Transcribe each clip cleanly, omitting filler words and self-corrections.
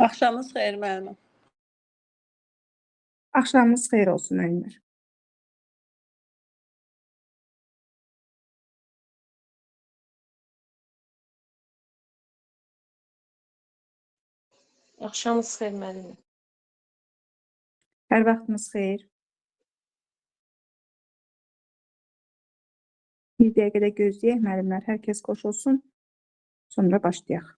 Axşamınız xeyir müəllimim. Axşamınız xeyir olsun müəllimlər. Axşamınız xeyir müəllim. Hər vaxtınız xeyir. Bir dəqiqədə gözləyək müəllimlər. Hər kəs qoşulsun. Sonra başlayaq.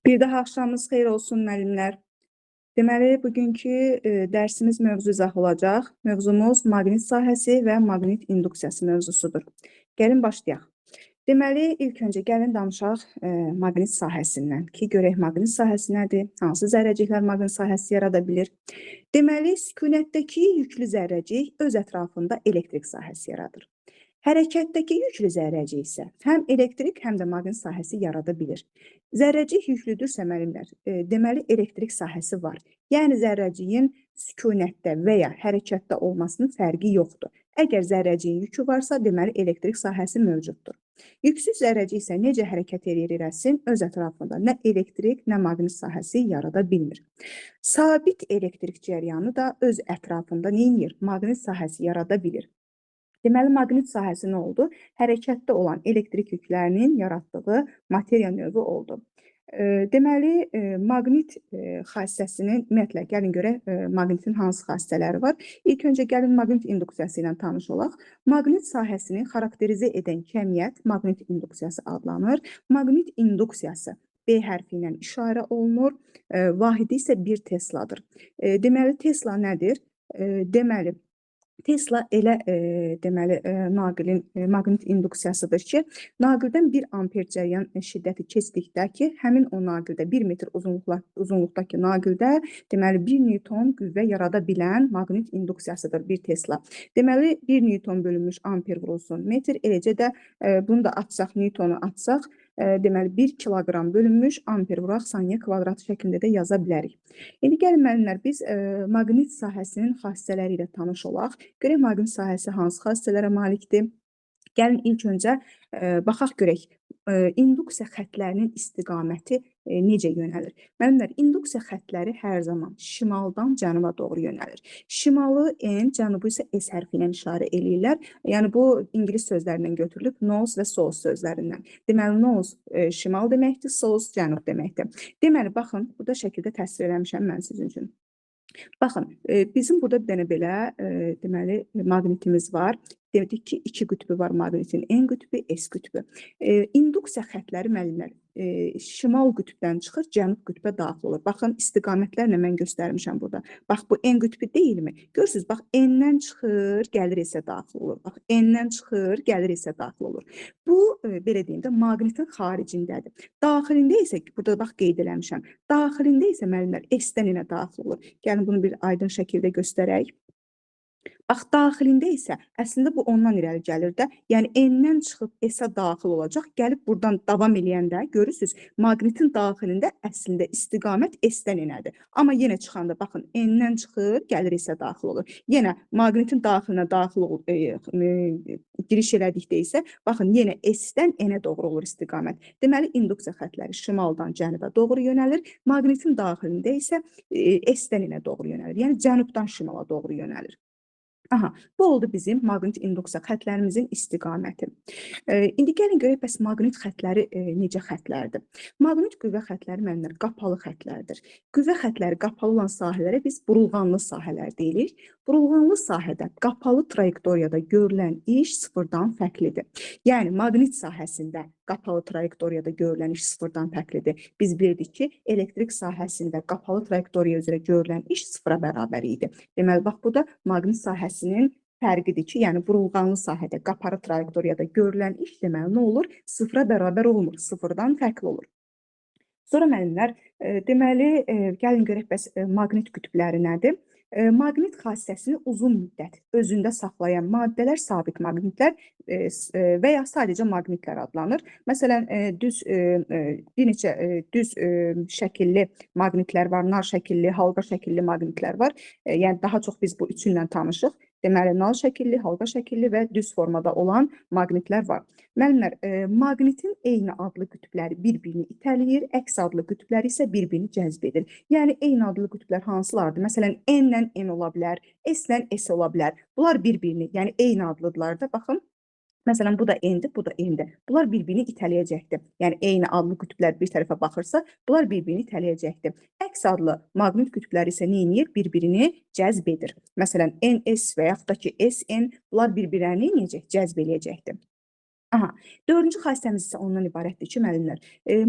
Bir daha axşamınız xeyir olsun müəllimlər. Deməli, bugünkü dərsimiz mövzu izah olacaq. Mövzumuz maqnit sahəsi və maqnit induksiyası mövzusudur. Gəlin başlayaq. Deməli, ilk öncə gəlin danışaq maqnit sahəsindən ki, görək maqnit sahəsi nədir, hansı zərrəciklər maqnit sahəsi yarada bilir. Deməli, sükunətdəki yüklü zərrəcik öz ətrafında elektrik sahəsi yaradır. Hərəkətdəki yüklü zərrəcik isə həm elektrik, həm də maqnit sahəsi yarada bilir. Zərrəcik yüklüdürsə müəllimlər, deməli elektrik sahəsi var. Yəni zərrəciyin sükunətdə və ya hərəkətdə olmasının fərqi yoxdur. Əgər zərrəciyin yükü varsa, deməli elektrik sahəsi mövcuddur. Yüksüz zərrəcik isə necə hərəkət edirəsin, öz ətrafında nə elektrik, nə maqnit sahəsi yarada bilmir. Sabit elektrik cəryanı da öz ətrafında neyinir? Maqnit sahəsi yarada bilir. Deməli, maqnit sahəsi nə oldu? Hərəkətdə olan elektrik yüklərinin yaratdığı materiya növü oldu. Deməli, maqnit xassəsinin, ümumiyyətlə, gəlin görək, maqnitin hansı xassələri var? İlk öncə gəlin maqnit induksiyası ilə tanış olaq. Maqnit sahəsini xarakterizə edən kəmiyyət maqnit induksiyası adlanır. Maqnit induksiyası B hərfi ilə işarə olunur. Vahidi isə 1 Tesladır. Deməli, Tesla nədir? Deməli, Tesla elə deməli naqilin maqnit induksiyasıdır ki, naqildən 1 amper cəryan şiddəti keçdikdə ki, həmin o naqildə 1 metr uzunluqdakı naqildə deməli 1 Newton qüvvə yarada bilən maqnit induksiyasıdır 1 Tesla. Deməli 1 Newton bölünmüş amper vurulsun metr, eləcə də bunu da atsaq, Newtonu atsaq, deməli 1 kiloqram bölünmüş amper vuraq saniyə kvadratı şəklində də yaza bilərik. İndi gəlin müəllimlər, biz maqnit sahəsinin xassələri ilə tanış olaq. Görək maqnit sahəsi hansı xassələrə malikdir? Gəlin ilk öncə baxaq görək, induksiya xətlərinin istiqaməti necə yönəlir? Müəllimlər, induksiya xətləri hər zaman şimaldan cənuba doğru yönəlir. Şimalı N, cənubu isə S hərfi ilə işarə eləyirlər. Yəni, bu ingilis sözlərindən götürülüb, north və south sözlərindən. Deməli, north şimal deməkdir, south cənub deməkdir. Deməli, baxın, burada şəkildə təsvir eləmişəm mən sizin üçün. Baxın, bizim burada bir dənə belə deməli maqnitimiz var. Dedik ki, 2 qütbü var maqnitin, N qütbü, S qütbü. İnduksiya xətləri müəllimlər şimal qütbdən çıxır, cənub qütbə daxil olur. Baxın, istiqamətlərlə mən göstərmişəm burada. Bax, bu N qütbü deyilmi? Görürsünüz, bax, N-dən çıxır, gəlir isə daxil olur. Bax, N-dən çıxır, gəlir isə daxil olur. Bu, belə deyim də, maqnitin xaricindədir. Daxilində isə, burada bax, qeyd eləmişəm. Daxilində isə müəllimlər S-dən ilə daxil olur. Gəlin, bunu bir aydın şəkildə göstərək. Bax, daxilində isə əslində bu ondan irəli gəlir də, yəni N-dən çıxıb S-ə daxil olacaq, gəlib buradan davam eləyəndə görürsünüz, maqnitin daxilində əslində istiqamət S-dən enədir. Amma yenə çıxanda, baxın, N-dən çıxır, gəlir S-ə daxil olur. Yenə maqnitin daxilinə daxil giriş elədikdə isə, baxın, yenə S-dən N-ə doğru olur istiqamət. Deməli, induksiya xətləri şimaldan cənubə doğru yönəlir, maqnitin daxilində isə S-dən N-ə doğru yönəlir, yəni cənubdan şimala doğru yönəlir. Aha, bu oldu bizim maqnit induksiya xətlərimizin istiqaməti. İndi gəlin görək, bəs maqnit xətləri necə xətlərdir? Maqnit qüvvə xətləri müəllimlər qapalı xətlərdir. Qüvvə xətləri qapalı olan sahələrə biz burulğanlı sahələr deyirik. Burulğanlı sahədə qapalı trayektoriyada görülən iş sıfırdan fərqlidir. Yəni, maqnit sahəsində qapalı trayektoriyada görülən iş sıfırdan fərqlidir. Biz bilirdik ki, elektrik sahəsində qapalı trayektoriya üzrə görülən iş sıfıra bərabər idi. Deməli, bax, bu da maqnit sahəsinin fərqidir ki, yəni burulğanlı sahədə qapalı trayektoriyada görülən iş deməli nə olur? Sıfıra bərabər olmur, sıfırdan fərqli olur. Sonra müəllimlər, deməli, gəlin görək, bəs maqnit qütbləri nədir? Maqnit xassəsini uzun müddət özündə saxlayan maddələr sabit maqnitlər və ya sadəcə maqnitlər adlanır. Məsələn, bir neçə düz şəkilli maqnitlər var, nar şəkilli, halqa şəkilli maqnitlər var. Yəni, daha çox biz bu üçü ilə tanışıq. Deməli, nal şəkilli, halqa şəkilli və düz formada olan maqnitlər var. Müəllimlər, maqnitin eyni adlı qütbləri bir-birini itələyir, əks adlı qütbləri isə bir-birini cəzb edir. Yəni, eyni adlı qütblər hansılardır? Məsələn, N-lə N ola bilər, S-lə S ola bilər. Bunlar bir-birini, yəni eyni adlıdırlar da. Baxın, məsələn, bu da N-dir, bu da N-dir. Bunlar bir-birini itələyəcəkdir. Yəni, eyni adlı qütblər bir tərəfə baxırsa, bunlar bir-birini itələyəcəkdir. Əks adlı maqnit qütbləri isə nə edir? Bir-birini cəzb edir. Məsələn, NS və yaxud da ki, SN, bunlar bir-birini necə cəzb eləyəcəkdir. Aha, dördüncü xassəmiz isə ondan ibarətdir ki, müəllimlər,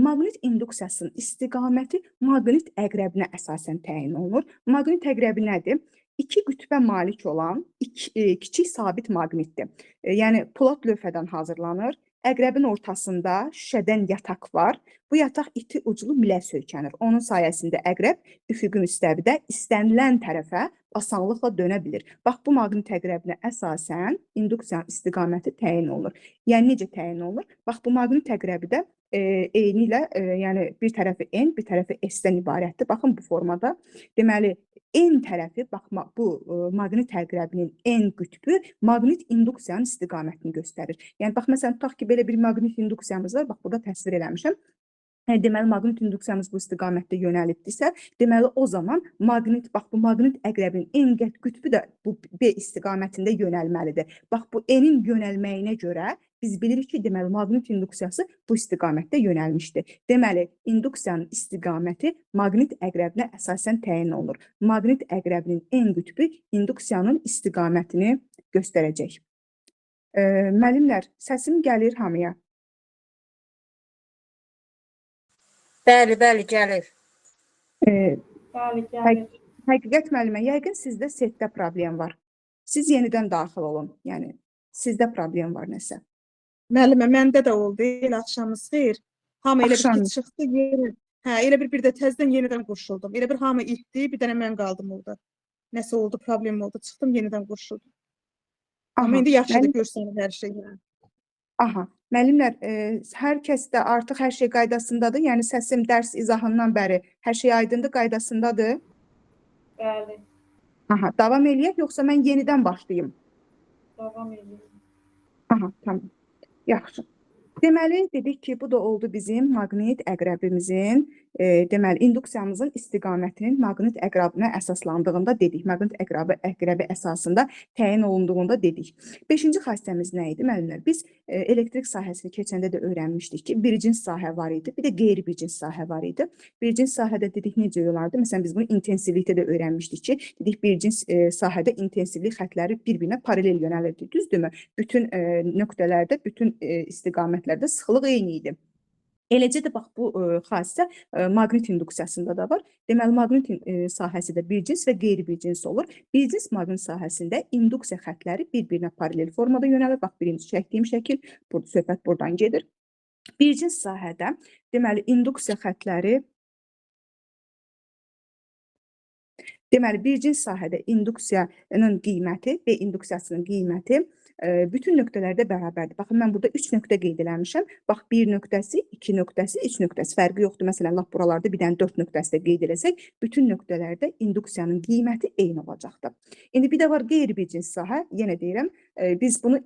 maqnit induksiyasının istiqaməti maqnit əqrəbinə əsasən təyin olunur. Maqnit əqrəbi nədir? İki qütbə malik olan kiçik sabit maqnitdir. Yəni polad lövhədən hazırlanır. Əqrəbin ortasında şüşədən yataq var. Bu yataq iti uclu milə söykənir. Onun sayəsində əqrəb üfüqü müstəvidə istənilən tərəfə asanlıqla dönə bilir. Bax, bu maqnit əqrəbinə əsasən induksiyanın istiqaməti təyin olunur. Yəni necə təyin olunur? Bax, bu maqnit əqrəbi də eyni ilə, yəni bir tərəfi N, bir tərəfi S-dən ibarətdir. Baxın bu formada. Deməli, N tərəfi, bax, bu maqnit əqrəbinin N qütbü maqnit induksiyanın istiqamətini göstərir. Yəni, bax, məsələn, tutaq ki, belə bir maqnit induksiyamız var. Bax, burada təsvir eləmişəm. Deməli, maqnit induksiyamız bu istiqamətdə yönəlibdirsə, deməli, o zaman maqnit, bax, bu maqnit əqrəbinin N qütbü də bu B istiqamətində yönəlməlidir. Bax, bu N-in yönəlməyinə görə biz bilirik ki, deməli, maqnit induksiyası bu istiqamətdə yönəlmişdir. Deməli, induksiyanın istiqaməti maqnit əqrəbinə əsasən təyin olunur. Maqnit əqrəbinin N qütbü induksiyanın istiqamətini göstərəcək. Müəllimlər, səsim gəlir hamıya. Bəli, gəlir. Bəli, gəlir. Həqiqət müəllimə, yəqin sizdə setdə problem var. Siz yenidən daxil olun. Yəni, sizdə problem var nəsə. Müəllimə, məndə də oldu. Elə axşamınız xeyir. Hamı elə bir ki, çıxdı yeri. Hə, elə bir də təzədən yenidən qoşuldum. Elə bir hamı itdi, bir dənə mən qaldım orada. Nəsə oldu, problem oldu. Çıxdım, yenidən qoşuldum. Amma indi yaxşıdır, görsənir hər şey. Aha, müəllimlər, hər kəs də artıq hər şey qaydasındadır. Yəni, səsim dərs izahından bəri hər şey aydındır, qaydasındadır. Bəli. Aha, davam eləyək, yoxsa mən yenidən başlayayım? Davam edin. Aha, tamam. Yaxşı. Deməli, dedik ki, bu da oldu bizim maqnit əqrəbimizin, deməli, induksiyamızın istiqamətinin maqnit əqrəbinə əsaslandığında dedik. Maqnit əqrəbi əsasında təyin olunduğunda dedik. Beşinci xassəmiz nə idi, müəllimlər? Biz elektrik sahəsini keçəndə də öyrənmişdik ki, bircins sahə var idi, bir də qeyri-bircins sahə var idi. Bircins sahədə dedik necə olardı? Məsələn, biz bunu intensivlikdə də öyrənmişdik ki, dedik bircins sahədə intensivlik xətləri bir-birinə paralel yönəlirdi. Düzdürmü? Bütün nöqtələrdə, bütün istiqamətlərdə sıxlıq eyni idi. Eləcə də bax bu xassisə maqnit induksiyasında da var. Deməli, maqnit sahəsi də bircins və qeyri-bircins olur. Bircins maqnit sahəsində induksiya xətləri bir-birinə paralel formada yönəlir. Bax, birinci çəkdiyim şəkil, söhbət buradan gedir. Bircins sahədə, deməli, induksiya xətləri bircins sahədə induksiyanın qiyməti və induksiyasının qiyməti bütün nöqtələrdə bərabərdir. Baxın, mən burada 3 nöqtə qeyd eləmişəm. Bax, 1 nöqtəsi, 2 nöqtəsi, 3 nöqtəsi fərqi yoxdur. Məsələn, lap buralarda bir dənə 4 nöqtəsi də qeyd eləsək, bütün nöqtələrdə induksiyanın qiyməti eyni olacaqdır. İndi bir də var qeyri-bircins sahə. Yenə deyirəm, biz bunu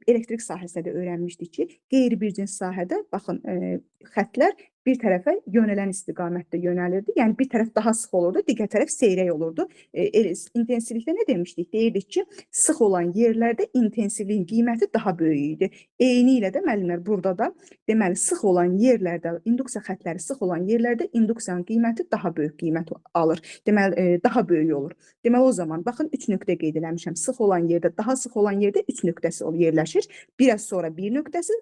elektrik sahəsində də öyrənmişdik ki, qeyri-bircins sahədə, baxın, xətlər bir tərəfə yönələn istiqamətdə yönəlirdi. Yəni, bir tərəf daha sıx olurdu, digər tərəf seyrək olurdu. İntensivlikdə nə demişdik? Deyirdik ki, sıx olan yerlərdə intensivliyin qiyməti daha böyük idi. Eyni ilə də müəllimlər burada da, deməli, sıx olan yerlərdə, induksiya xətləri sıx olan yerlərdə induksiyanın qiyməti daha böyük qiymət alır. Deməli, daha böyük olur. Deməli, o zaman, baxın, 3 nöqtə qeyd eləmişəm. Sıx olan yerdə, daha sıx olan yerdə 3 nöqtəsi yerləşir. Biraz sonra 1 nöqtəsi,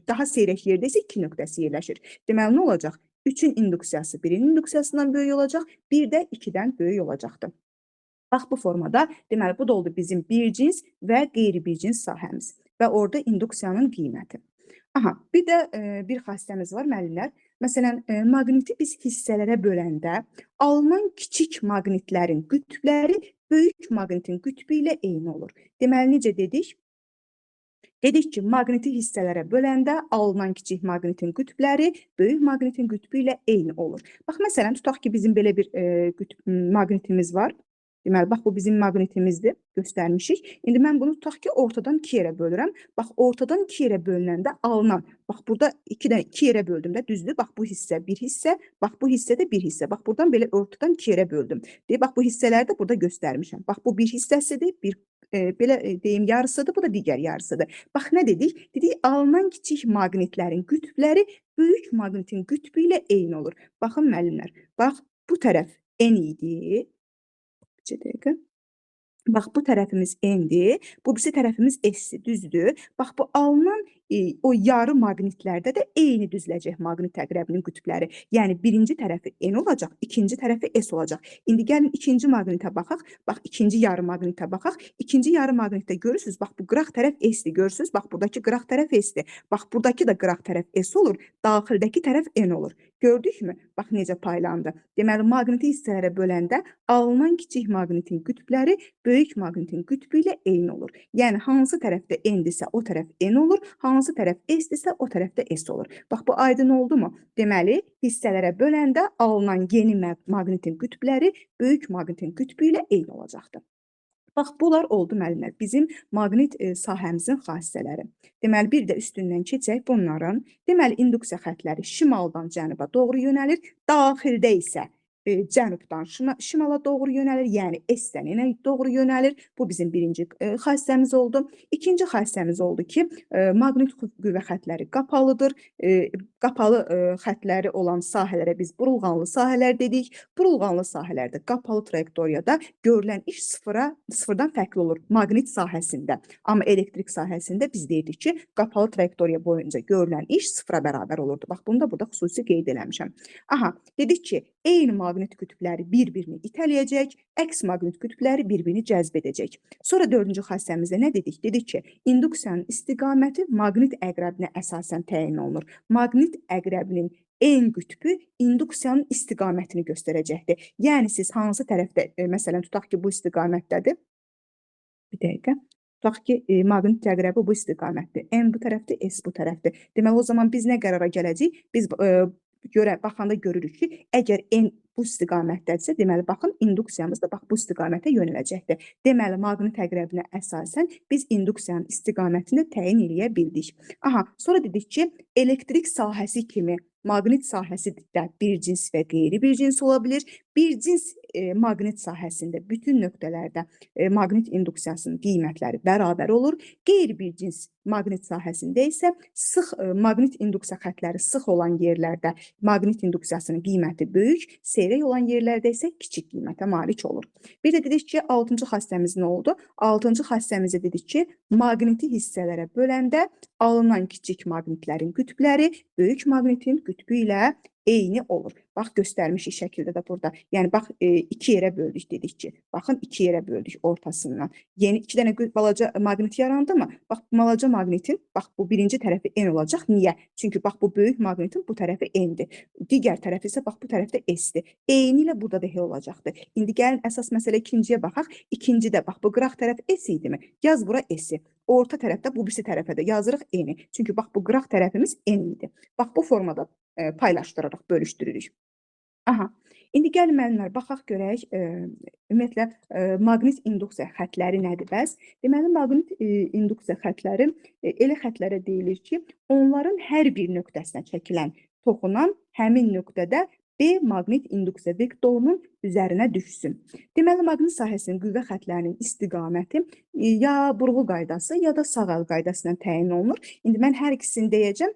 daha seyrək yerdə isə 2 nöqtəsi yerləşir. Deməli, nə olacaq? 3-ün induksiyası 1-in induksiyasından böyük olacaq, 1 də 2-dən böyük olacaqdır. Bax, bu formada, deməli, bu da oldu bizim bircins və qeyri-bircins sahəmiz və orada induksiyanın qiyməti. Aha, bir də bir xassəmiz var, müəllimlər. Məsələn, maqniti biz hissələrə böləndə alınan kiçik maqnitlərin qütbləri böyük maqnitin qütbü ilə eyni olur. Deməli, necə dedik? Dedik ki, maqniti hissələrə böləndə alınan kiçik maqnitin qütbləri böyük maqnitin qütbü ilə eyni olur. Bax, məsələn, tutaq ki, bizim belə bir maqnitimiz var. Deməli, bax, bu bizim maqnitimizdir, göstərmişik. İndi mən bunu tutaq ki, ortadan 2 yerə bölürəm. Bax, ortadan 2 yerə bölünəndə alınan, bax, burada 2 yerə böldüm də, düzdür? Bax, bu hissə bir hissə, bax, bu hissə də bir hissə. Bax, buradan belə ortadan 2 yerə böldüm. Bax, bu hissələri də burada göstərmişəm. Bax, bu bir hissəsidir, belə deyim, yarısıdır, bu da digər yarısıdır. Bax, nə dedik? Dedik, alınan kiçik maqnitlərin qütbləri böyük maqnitin qütbü ilə eyni olur. Baxın, müəllimlər, bax, bu tərəf N idi. Bax, bu tərəfimiz N-dir, bu birisi tərəfimiz S-dir, düzdür? Bax, bu alınan o yarı maqnitlərdə də eyni düzüləcək maqnit əqrəbinin qütbləri. Yəni birinci tərəfi N olacaq, ikinci tərəfi S olacaq. İndi gəlin ikinci maqnitə baxaq. Bax ikinci yarı maqnitə baxaq. İkinci yarı maqnitdə görürsüz, bax bu qıraq tərəf S-dir. Görürsüz, bax buradakı qıraq tərəf S-dir. Bax buradakı da qıraq tərəf S olur, daxildəki tərəf N olur. Gördükmü? Bax necə paylandı. Deməli maqniti hissələrə böləndə alınan kiçik maqnitin qütbləri böyük maqnitin qütbü ilə eyni olur. Yəni hansı tərəfdə N-dirsə o tərəf N olur, hansı tərəf S-dirsə o tərəfdə S olur. Bax bu aydın oldu mu? Deməli hissələrə böləndə alınan yeni maqnitin qütbləri böyük maqnitin qütbü ilə eyni olacaqdır. Bax, bunlar oldu müəllimlər, bizim maqnit sahəmizin xassələri. Deməli, bir də üstündən keçək bunların. Deməli, induksiya xətləri şimaldan cənuba doğru yönəlir, daxildə isə cənubdan şimala doğru yönəlir, yəni S-dən N-ə doğru yönəlir. Bu bizim birinci xassəmiz oldu. İkinci xassəmiz oldu ki, maqnit qüvvə xətləri qapalıdır. Qapalı xətləri olan sahələrə biz burulğanlı sahələr dedik. Burulğanlı sahələrdə qapalı trayektoriyada görülən iş sıfırdan fərqli olur maqnit sahəsində. Amma elektrik sahəsində biz deyirdik ki, qapalı trayektoriya boyunca görülən iş sıfıra bərabər olurdu. Bax, bunu da burada xüsusi qeyd eləmişəm. Aha, dedik ki, eyni maqnit qütbləri bir-birini itələyəcək, əks maqnit qütbləri bir-birini cəzb edəcək. Sonra dördüncü xassəmizdə nə dedik? Dedik ki, induksiyanın istiqaməti maqnit əqrəbinə əsasən təyin olunur. Maqnit əqrəbinin N qütbü induksiyanın istiqamətini göstərəcəkdir. Yəni siz hansı tərəfdə, məsələn, tutaq ki, bu istiqamətdədir. Bir dəqiqə. Tutaq ki, maqnit əqrəbi bu istiqamətdir. N bu tərəfdir, S bu tərəfdir. Deməli, o zaman biz nə qərara gələcəyik? Biz baxanda görürük ki, əgər N bu istiqamətdədirsə, deməli, baxın, induksiyamız da bax, bu istiqamətə yönələcəkdir. Deməli, maqnit əqrəbinə əsasən biz induksiyanın istiqamətini təyin eləyə bildik. Aha, sonra dedik ki, elektrik sahəsi kimi maqnit sahəsi də bir cins və qeyri bir cins ola bilir. Bir cins maqnit sahəsində bütün nöqtələrdə maqnit induksiyasının qiymətləri bərabər olur. Qeyri bir cins maqnit sahəsində isə sıx maqnit induksiya xətləri sıx olan yerlərdə maqnit induksiyasının qiyməti böyük, seyrək olan yerlərdə isə kiçik qiymətə malik olur. Bir də dedik ki, 6-cı xassəmiz nə oldu? 6-cı xassəmizdə dedik ki, maqniti hissələrə böləndə alınan kiçik maqnitlərin qütbləri böyük maqnitin qütbü ilə eyni olur. Bax, göstərmişik şəkildə də burada. Yəni, bax, iki yerə böldük dedik ki, baxın, iki yerə böldük ortasından. Yeni iki dənə balaca maqnit yarandı mı? Bax, balaca maqnitin, bax, bu birinci tərəfi N olacaq. Niyə? Çünki, bax, bu böyük maqnitin bu tərəfi N-dir. Digər tərəfi isə, bax, bu tərəfdə S-dir. Eyni ilə burada da H olacaqdır. İndi gəlin, əsas məsələ ikinciyə baxaq. İkincidə, bax, bu qıraq tərəf S idi mi? Yaz bura S-i. Orta tərəfdə bu birisi tərəfə də yazırıq N-i. Çünki, bax, bu qıraq tərəfimiz N idi. Bax, bu formada paylaşdıraraq bölüşdürürük. Aha, indi gəlin müəllimlər, baxaq görək, ümumiyyətlə, maqnit induksiya xətləri nədir bəs? Deməli, maqnit induksiya xətləri elə xətlərə deyilir ki, onların hər bir nöqtəsinə çəkilən toxunan həmin nöqtədə B maqnit induksiya vektorunun üzərinə düşsün. Deməli, maqnit sahəsinin qüvvə xətlərinin istiqaməti ya burğu qaydası, ya da sağ əl qaydasından təyin olunur. İndi mən hər ikisini deyəcəm,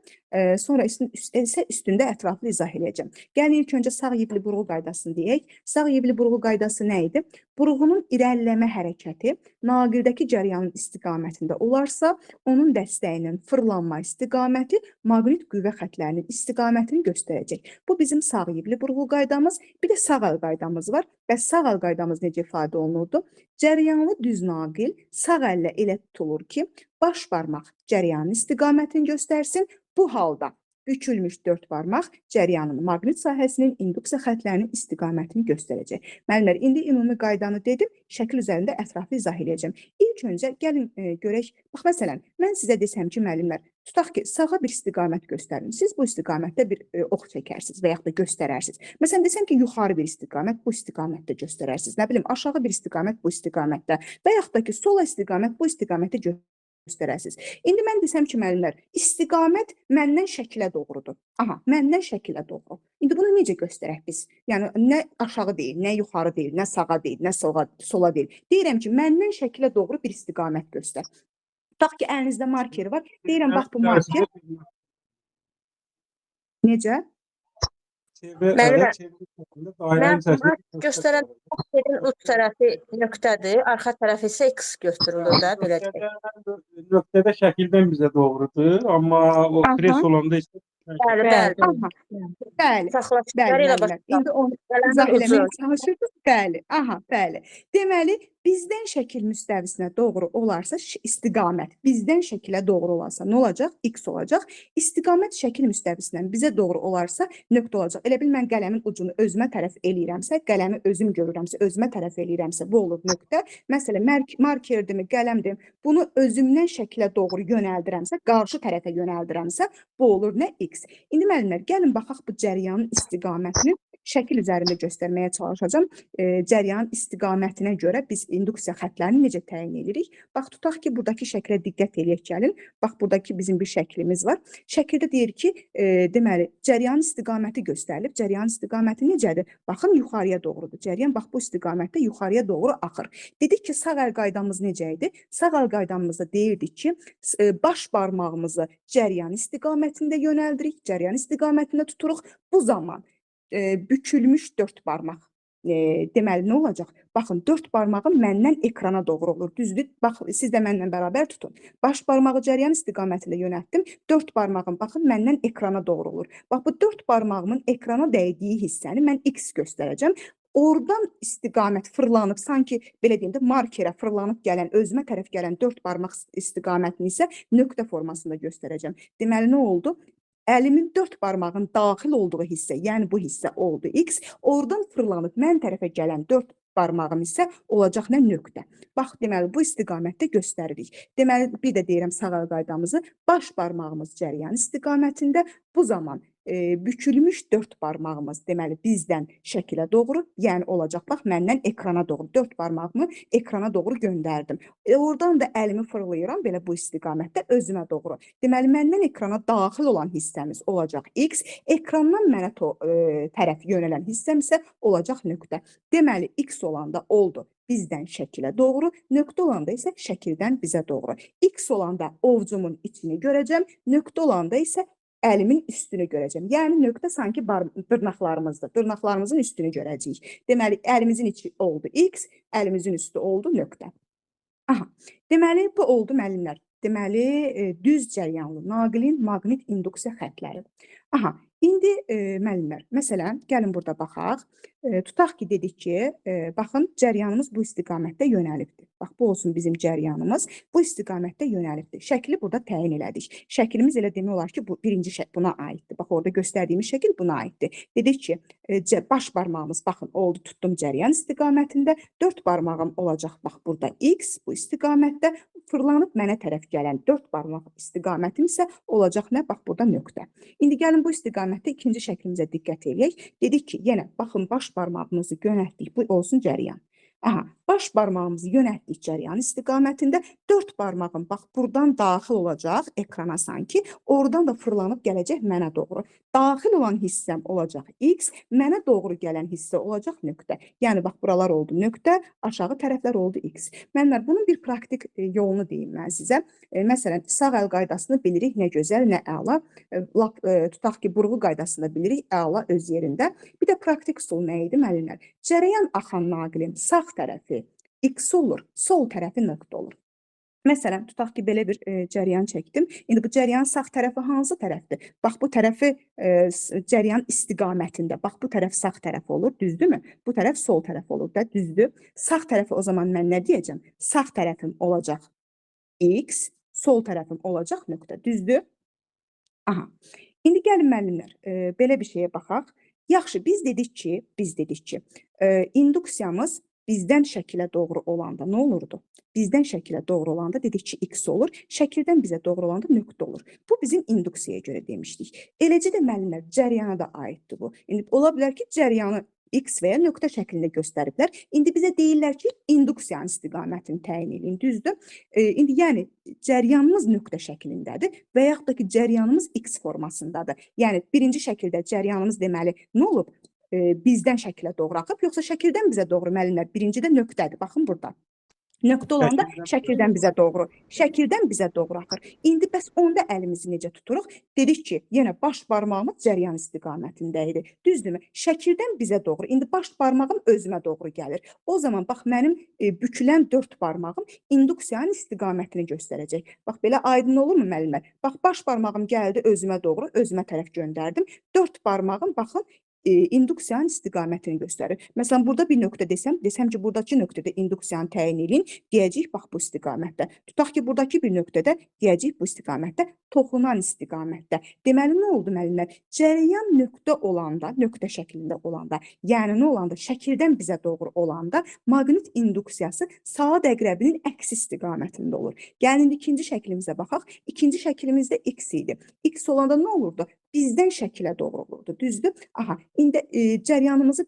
sonra isə üstündə ətraflı izah edəcəm. Gəlin, ilk öncə sağ yivli burğu qaydasını deyək. Sağ yivli burğu qaydası nə idi? Burğunun irəliləmə hərəkəti naqildəki cəryanın istiqamətində olarsa, onun dəstəyinin fırlanma istiqaməti maqnit qüvvə xətlərinin istiqamətini göstərəcək. Bu bizim sağ yivli burğu qaydamız, bir də sağ əl qaydamız var. Bəs sağ əl qaydamız necə ifadə olunurdu? Cəryanlı düz naqil sağ əllə elə tutulur ki, baş barmaq cəryanın istiqamətini göstərsin. Bu halda bükülmüş dörd barmaq cəryanın maqnit sahəsinin induksiya xətlərinin istiqamətini göstərəcək. Müəllimlər, indi ümumi qaydanı dedim, şəkil üzərində ətraflı izah edəcəm. İlk öncə gəlin görək, bax məsələn, mən sizə desəm ki, müəllimlər, tutaq ki, sağa bir istiqamət göstərin. Siz bu istiqamətdə bir ox çəkərsiniz və yaxud da göstərərsiniz. Məsələn, desəm ki, yuxarı bir istiqamət bu istiqamətdə göstərərsiniz. Nə bilim, aşağı bir istiqamət bu istiqamətdə və yaxud da ki, sola istiqamət bu istiqamətdə göstərərsiniz. İndi mən desəm ki, müəllimlər, istiqamət məndən şəkilə doğrudur. Aha, məndən şəkilə doğru. İndi bunu necə göstərək biz? Yəni, nə aşağı deyil, nə yuxarı deyil, nə sağa deyil, nə sola deyil. Deyirəm ki, məndən şəkilə doğru bir istiqamət göstər. Tutaq ki, əlinizdə marker var. Deyirəm, bax bu marker. Necə? Müəllimə, çevre şeklinde dairenin içerisinde mən göstərən şəklin uç tərəfi nöqtədir, arxa tərəfi isə x göstərilir də belə deyək. nöqtede şekilden bize doğrudur ama o Aha. pres olanda işte Bəli, Bəli, bəli. aha, bəli. Saxlaşıqları Bəli, ilə müəllimlər. İndi onu Qələmin izah ucu. eləməyə çalışırdıq. Bəli, aha, bəli. Deməli, bizdən şəkil müstəvisinə doğru olarsa istiqamət, bizdən şəkilə doğru olarsa nə olacaq? X olacaq. İstiqamət şəkil müstəvisindən bizə doğru olarsa nöqtə olacaq. Elə bil mən qələmin ucunu özümə tərəf eləyirəmsə, qələmi özüm görürəmsə, özümə tərəf eləyirəmsə, bu olur nöqtə. Məsələn, markerdimi, qələmdim, bunu özümdən şəkilə doğru yönəldirəmsə, qarşı tərəfə yönəldirəmsə, bu olur nə? X. İndi müəllimlər, gəlin baxaq bu cəryanın istiqamətini şəkil üzərində göstərməyə çalışacağam. Cəryanın istiqamətinə görə biz induksiya xətlərini necə təyin edirik? Bax, tutaq ki, buradakı şəklə diqqət eləyək gəlin. Bax, buradakı bizim bir şəklimiz var. Şəkildə deyir ki, deməli, cəryanın istiqaməti göstərilib. Cəryanın istiqaməti necədir? Baxın, yuxarıya doğrudur. Cəryan bax, bu istiqamətdə yuxarıya doğru axır. Dedik ki, sağ əl qaydamız necə idi? Sağ əl qaydamızda deyirdik ki, baş barmağımızı cəryan istiqamətində yönəldirik, cəryan istiqamətində tuturuq. Bu zaman bükülmüş dörd barmaq. Deməli, nə olacaq? Baxın, dörd barmağım məndən ekrana doğru olur. Düzdür? Bax, siz də mənlə bərabər tutun. Baş barmağı cəryan istiqamətində yönəltdim. Dörd barmağım, baxın, məndən ekrana doğru olur. Bax, bu dörd barmağımın ekrana dəydiyi hissəni mən X göstərəcəm. Oradan istiqamət fırlanıb, sanki belə deyim də markerə fırlanıb gələn, özümə tərəf gələn dörd barmaq istiqamətini isə nöqtə formasında göstərəcəm. Deməli, nə oldu? Əlimin dörd barmağın daxil olduğu hissə, yəni bu hissə oldu X. Oradan fırlanıb mən tərəfə gələn dörd barmağım isə olacaq nə? Nöqtə. Bax, deməli, bu istiqamətdə göstəririk. Deməli, bir də deyirəm sağ əl qaydamızı. Baş barmağımız cəryan istiqamətində, bu zaman bükülmüş dörd barmağımız, deməli, bizdən şəkilə doğru, yəni olacaq, bax, məndən ekrana doğru, dörd barmağımı ekrana doğru göndərdim. Oradan da əlimi fırlayıram, belə bu istiqamətdə özümə doğru. Deməli, məndən ekrana daxil olan hissəmiz olacaq X, ekrandan mənə tərəf yönələn hissəm isə olacaq nöqtə. Deməli, X olanda oldu bizdən şəkilə doğru, nöqtə olanda isə şəkildən bizə doğru. X olanda ovcumun içini görəcəm, nöqtə olanda isə əlimin üstünü görəcəm. Yəni, nöqtə sanki dırnaqlarımızdır. Dırnaqlarımızın üstünü görəcəyik. Deməli, əlimizin içi oldu X, əlimizin üstü oldu nöqtə. Aha, deməli, bu oldu müəllimlər. Deməli, düz cəryanlı naqilin maqnit induksiya xətləri. Aha, indi müəllimlər, məsələn, gəlin burada baxaq. Tutaq ki, dedik ki, baxın, cəryanımız bu istiqamətdə yönəlibdir. Bax, bu olsun bizim cəryanımız, bu istiqamətdə yönəlibdir. Şəkli burada təyin elədik. Şəklimiz elə demək olar ki, bu birinci şəkil buna aiddir. Bax, orada göstərdiyimiz şəkil buna aiddir. Dedik ki, baş barmağımız, baxın, oldu, tutdum cəryan istiqamətində, dörd barmağım olacaq, bax, burada X, bu istiqamətdə, fırlanıb mənə tərəf gələn dörd barmaq istiqamətim isə olacaq nə? Bax, burada nöqtə. İndi gəlin bu istiqamətdə ikinci şəklimizə diqqət edək. Dedik ki, yenə baxın, baş barmağımızı yönəltdik, bu olsun cəryan. Aha, baş barmağımızı yönəltdik cəryan istiqamətində, dörd barmağım bax, buradan daxil olacaq ekrana sanki, oradan da fırlanıb gələcək mənə doğru. Daxil olan hissəm olacaq X, mənə doğru gələn hissə olacaq nöqtə. Yəni, bax, buralar oldu nöqtə, aşağı tərəflər oldu X. Mənlər, bunun bir praktik yolunu deyim mən sizə. Məsələn, sağ əl qaydasını bilirik, nə gözəl, nə əla. Tutaq ki, burğu qaydasını bilirik, əla öz yerində. Bir də praktik üsul nə idi, müəllimlər? Cərəyan axan naqilin sağ tərəfi X olur, sol tərəfi nöqtə olur. Məsələn, tutaq ki, belə bir cəryan çəkdim. İndi bu cəryanın sağ tərəfi hansı tərəfdir? Bax, bu tərəfi cəryan istiqamətində. Bax, bu tərəf sağ tərəf olur, düzdürmü? Bu tərəf sol tərəf olur da, düzdür. Sağ tərəfi o zaman mən nə deyəcəm? Sağ tərəfim olacaq X, sol tərəfim olacaq nöqtə, düzdür? Aha. İndi gəlin müəllimlər, belə bir şeyə baxaq. Yaxşı, biz dedik ki, induksiyamız bizdən şəkilə doğru olanda nə olurdu? Bizdən şəkilə doğru olanda dedik ki, X olur, şəkildən bizə doğru olanda nöqtə olur. Bu bizim induksiyaya görə demişdik. Eləcə də müəllimlər, cəryana da aiddir bu. İndi ola bilər ki, cəryanı X və ya nöqtə şəklində göstəriblər. İndi bizə deyirlər ki, induksiyanın istiqamətini təyin edin, düzdür? İndi yəni, cəryanımız nöqtə şəklindədir və yaxud da ki, cəryanımız X formasındadır. Yəni, birinci şəkildə cəryanımız deməli, nə olub? Bizdən şəkilə doğru axıb, yoxsa şəkildən bizə doğru müəllimlər? Birincidə nöqtədir, baxın burada. Nöqtə olanda Şəkildən şəkildən bizə doğru. Şəkildən bizə doğru axır. İndi bəs onda əlimizi necə tuturuq? Dedik ki, yenə baş barmağımız cəryan istiqamətində idi. Düzdürmü? Şəkildən bizə doğru. İndi baş barmağım özümə doğru gəlir. O zaman bax mənim bükülən 4 barmağım induksiyanın istiqamətini göstərəcək. Bax belə aydın olurmu müəllimlər? Bax baş barmağım gəldi özümə doğru, özümə tərəf göndərdim. 4 barmağım baxın induksiyanın istiqamətini göstərir. Məsələn, burada bir nöqtə desəm ki, buradakı nöqtədə induksiyanı təyin edin, deyəcəyik bax bu istiqamətdə. Tutaq ki, buradakı bir nöqtədə deyəcəyik bu istiqamətdə, toxunan istiqamətdə. Deməli, nə oldu müəllimlər? Cərəyan nöqtə olanda, nöqtə şəklində olanda, yəni nə olanda, şəkildən bizə doğru olanda maqnit induksiyası saat əqrəbinin əksi istiqamətində olur. Gəlin ikinci şəklimizə baxaq. İkinci şəklimizdə x idi. X olanda nə olurdu? Bizdən şəkilə doğru olurdu, düzdür? Aha, indi cəryanımızı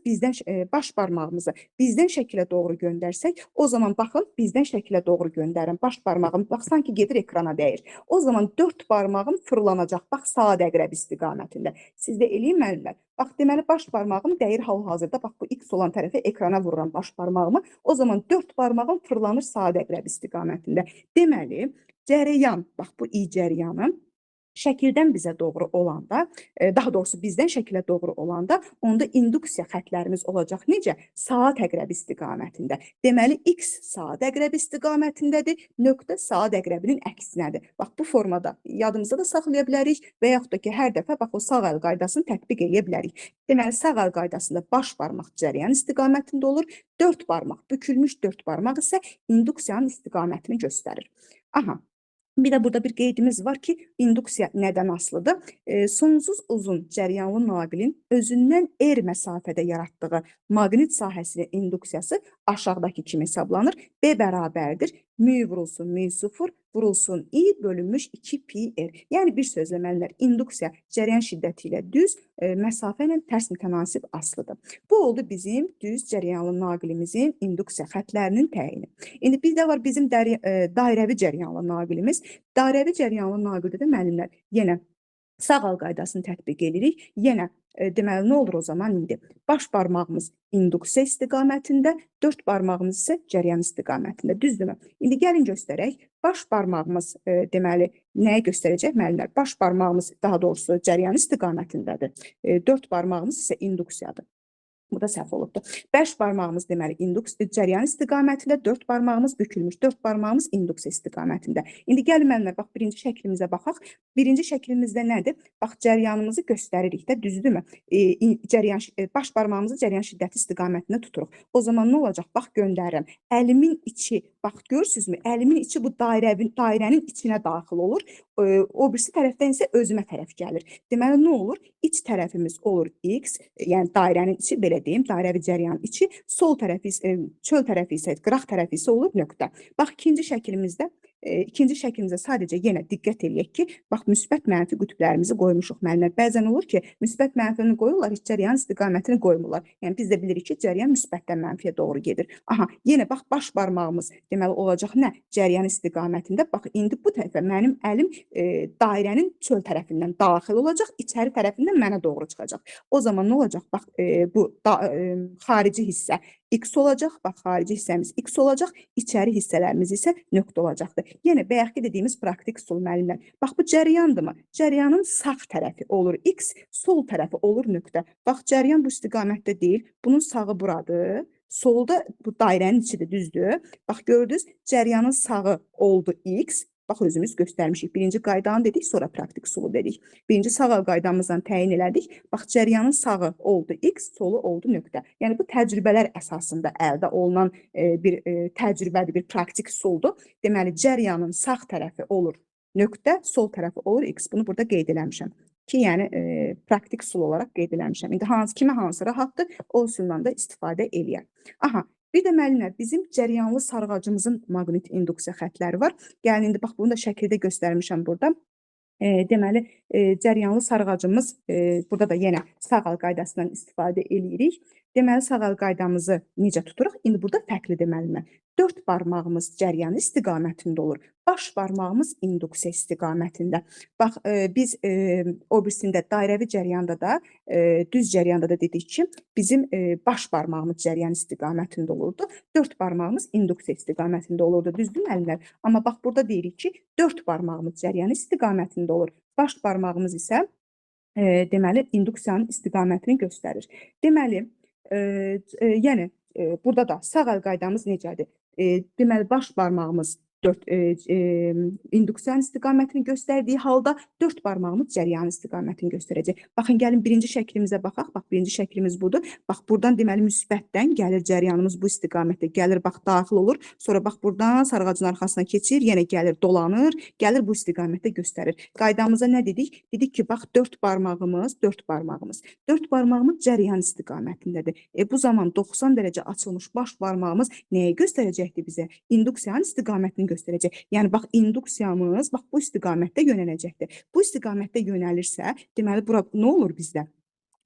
baş barmağımızı bizdən şəkilə doğru göndərsək, o zaman baxın, bizdən şəkilə doğru göndərin. Baş barmağım, bax, sanki gedir ekrana dəyir. O zaman 4 barmağım fırlanacaq, bax, saat əqrəb istiqamətində. Siz də eləyin müəllimlər. Bax, deməli, baş barmağım dəyir hal-hazırda, bax, bu x olan tərəfə ekrana vururam baş barmağımı. O zaman 4 barmağım fırlanır saat əqrəb istiqamətində. Deməli, cərəyan, bax, bu i cəryanım, şəkildən bizə doğru olanda, daha doğrusu bizdən şəkilə doğru olanda, onda induksiya xətlərimiz olacaq necə? Saat əqrəb istiqamətində. Deməli, x saat əqrəb istiqamətindədir, nöqtə saat əqrəbinin əksinədir. Bax, bu formada yadımızda da saxlaya bilərik və yaxud da ki, hər dəfə bax, o sağ əl qaydasını tətbiq edə bilərik. Deməli, sağ əl qaydasında baş barmaq cəryan istiqamətində olur, 4 barmaq, bükülmüş 4 barmaq isə induksiyanın istiqamətini göstərir. Aha. Bir də burada bir qeydimiz var ki, induksiya nədən asılıdır? Sonsuz uzun cəryanlı naqilin özündən məsafədə yaratdığı maqnit sahəsinin induksiyası aşağıdakı kimi hesablanır. B bərabərdir. Mü vurulsun mü 0, vurulsun i bölünmüş 2 pi r. Yəni bir sözlə müəllimlər, induksiya cəryan şiddəti ilə düz, məsafə ilə tərs mütənasib asılıdır. Bu oldu bizim düz cəryanlı naqilimizin induksiya xətlərinin təyini. İndi bir də var bizim dairəvi cəryanlı naqilimiz. Dairəvi cəryanlı naqildə də müəllimlər yenə sağ əl qaydasını tətbiq edirik. Yenə deməli, nə olur o zaman indi? Baş barmağımız induksiya istiqamətində, 4 barmağımız isə cəryan istiqamətində. Düzdürmü? İndi gəlin göstərək. Baş barmağımız deməli, nəyə göstərəcək müəllimlər? Baş barmağımız daha doğrusu cəryan istiqamətindədir. 4 barmağımız isə induksiyadır. Bu da səhv olubdur. 5 barmağımız deməli cəryan istiqamətində, 4 barmağımız bükülmüş, 4 barmağımız induksiya istiqamətində. İndi gəlin müəllimlər, bax, birinci şəklimizə baxaq. Birinci şəklimizdə nədir? Bax, cəryanımızı göstəririk də, düzdürmü? Baş barmağımızı cəryan şiddəti istiqamətində tuturuq. O zaman nə olacaq? Bax, göndərirəm. Əlimin içi, bax, görürsünüzmü? Əlimin içi bu dairənin içinə daxil olur. O birisi tərəfdən isə özümə tərəf gəlir. Deməli, nə olur? İç tərəfimiz olur x, yəni dairənin içi, belə deyim, dairəvi cəryanın içi, sol tərəfi, çöl tərəfi isə, qıraq tərəfi isə olur nöqtə. Bax, ikinci şəklimizdə sadəcə yenə diqqət eləyək ki, bax, müsbət mənfi qütblərimizi qoymuşuq müəllimlər. Bəzən olur ki, müsbət mənfini qoyurlar, heç cəryan istiqamətini qoymurlar. Yəni, biz də bilirik ki, cəryan müsbətdən mənfiyə doğru gedir. Aha, yenə bax, baş barmağımız deməli olacaq nə? Cəryan istiqamətində. Bax, indi bu tərəfə mənim əlim dairənin çöl tərəfindən daxil olacaq, içəri tərəfindən mənə doğru çıxacaq. O zaman nə olacaq? Bax, bu xarici hissə x olacaq, bax, xarici hissəmiz x olacaq, içəri hissələrimiz isə nöqtə olacaqdır. Yenə bayaqki dediyimiz praktik üsul müəllimlər. Bax, bu cəryandırmı? Cəryanın sağ tərəfi olur x, sol tərəfi olur nöqtə. Bax, cəryan bu istiqamətdə deyil, bunun sağı buradır. Solda bu dairənin içidir, düzdür. Bax, gördünüz, cəryanın sağı oldu x. Bax, özümüz göstərmişik. Birinci qaydanı dedik, sonra praktik üsulu dedik. Birinci sağ əl qaydamızdan təyin elədik. Bax, cəryanın sağı oldu x, solu oldu nöqtə. Yəni, bu təcrübələr əsasında əldə olunan bir təcrübədir, bir praktik üsuldur. Deməli, cəryanın sağ tərəfi olur nöqtə, sol tərəfi olur x. Bunu burada qeyd eləmişəm ki, yəni praktik üsul olaraq qeyd eləmişəm. İndi kimə hansı rahatdır, o üsuldan da istifadə eləyər. Aha. Bir də müəllimlər, bizim cəryanlı sarğacımızın maqnit induksiya xətləri var. Gəlin, indi bax, bunu da şəkildə göstərmişəm burada. Deməli, cəryanlı sarğacımız, burada da yenə sağ əl qaydasından istifadə eləyirik. Deməli, sağ əl qaydamızı necə tuturuq? İndi burada fərqlidir müəllimlər. Dörd barmağımız cəryan istiqamətində olur. Baş barmağımız induksiya istiqamətində. Bax, biz o birisində dairəvi cəryanda da, düz cəryanda da dedik ki, bizim baş barmağımız cəryan istiqamətində olurdu. Dörd barmağımız induksiya istiqamətində olurdu. Düzdür müəllimlər? Amma bax, burada deyirik ki, dörd barmağımız cəryan istiqamətində olur. Baş barmağımız isə deməli, induksiyanın istiqamətini göstərir. Deməli, yəni, burada da sağ əl qaydamız necədir? Deməli, baş barmağımız induksiyanın istiqamətini göstərdiyi halda dörd barmağımız cəryanın istiqamətini göstərəcək. Baxın, gəlin birinci şəklimizə baxaq. Bax, birinci şəklimiz budur. Bax, buradan deməli müsbətdən gəlir cəryanımız bu istiqamətdə. Gəlir, bax, daxil olur. Sonra bax, buradan sarğacın arxasına keçir, yenə gəlir, dolanır, gəlir bu istiqamətdə göstərir. Qaydamıza nə dedik? Dedik ki, bax, dörd barmağımız cəryan istiqamətindədir. Bu zaman 90 dərəcə açılmış baş barmağımız nəyə göstərəcəkdir bizə? İnduksiyanın istiqamətini göstərəcək. Yəni, bax, induksiyamız bax, bu istiqamətdə yönələcəkdir. Bu istiqamətdə yönəlirsə, deməli, bura nə olur bizdə?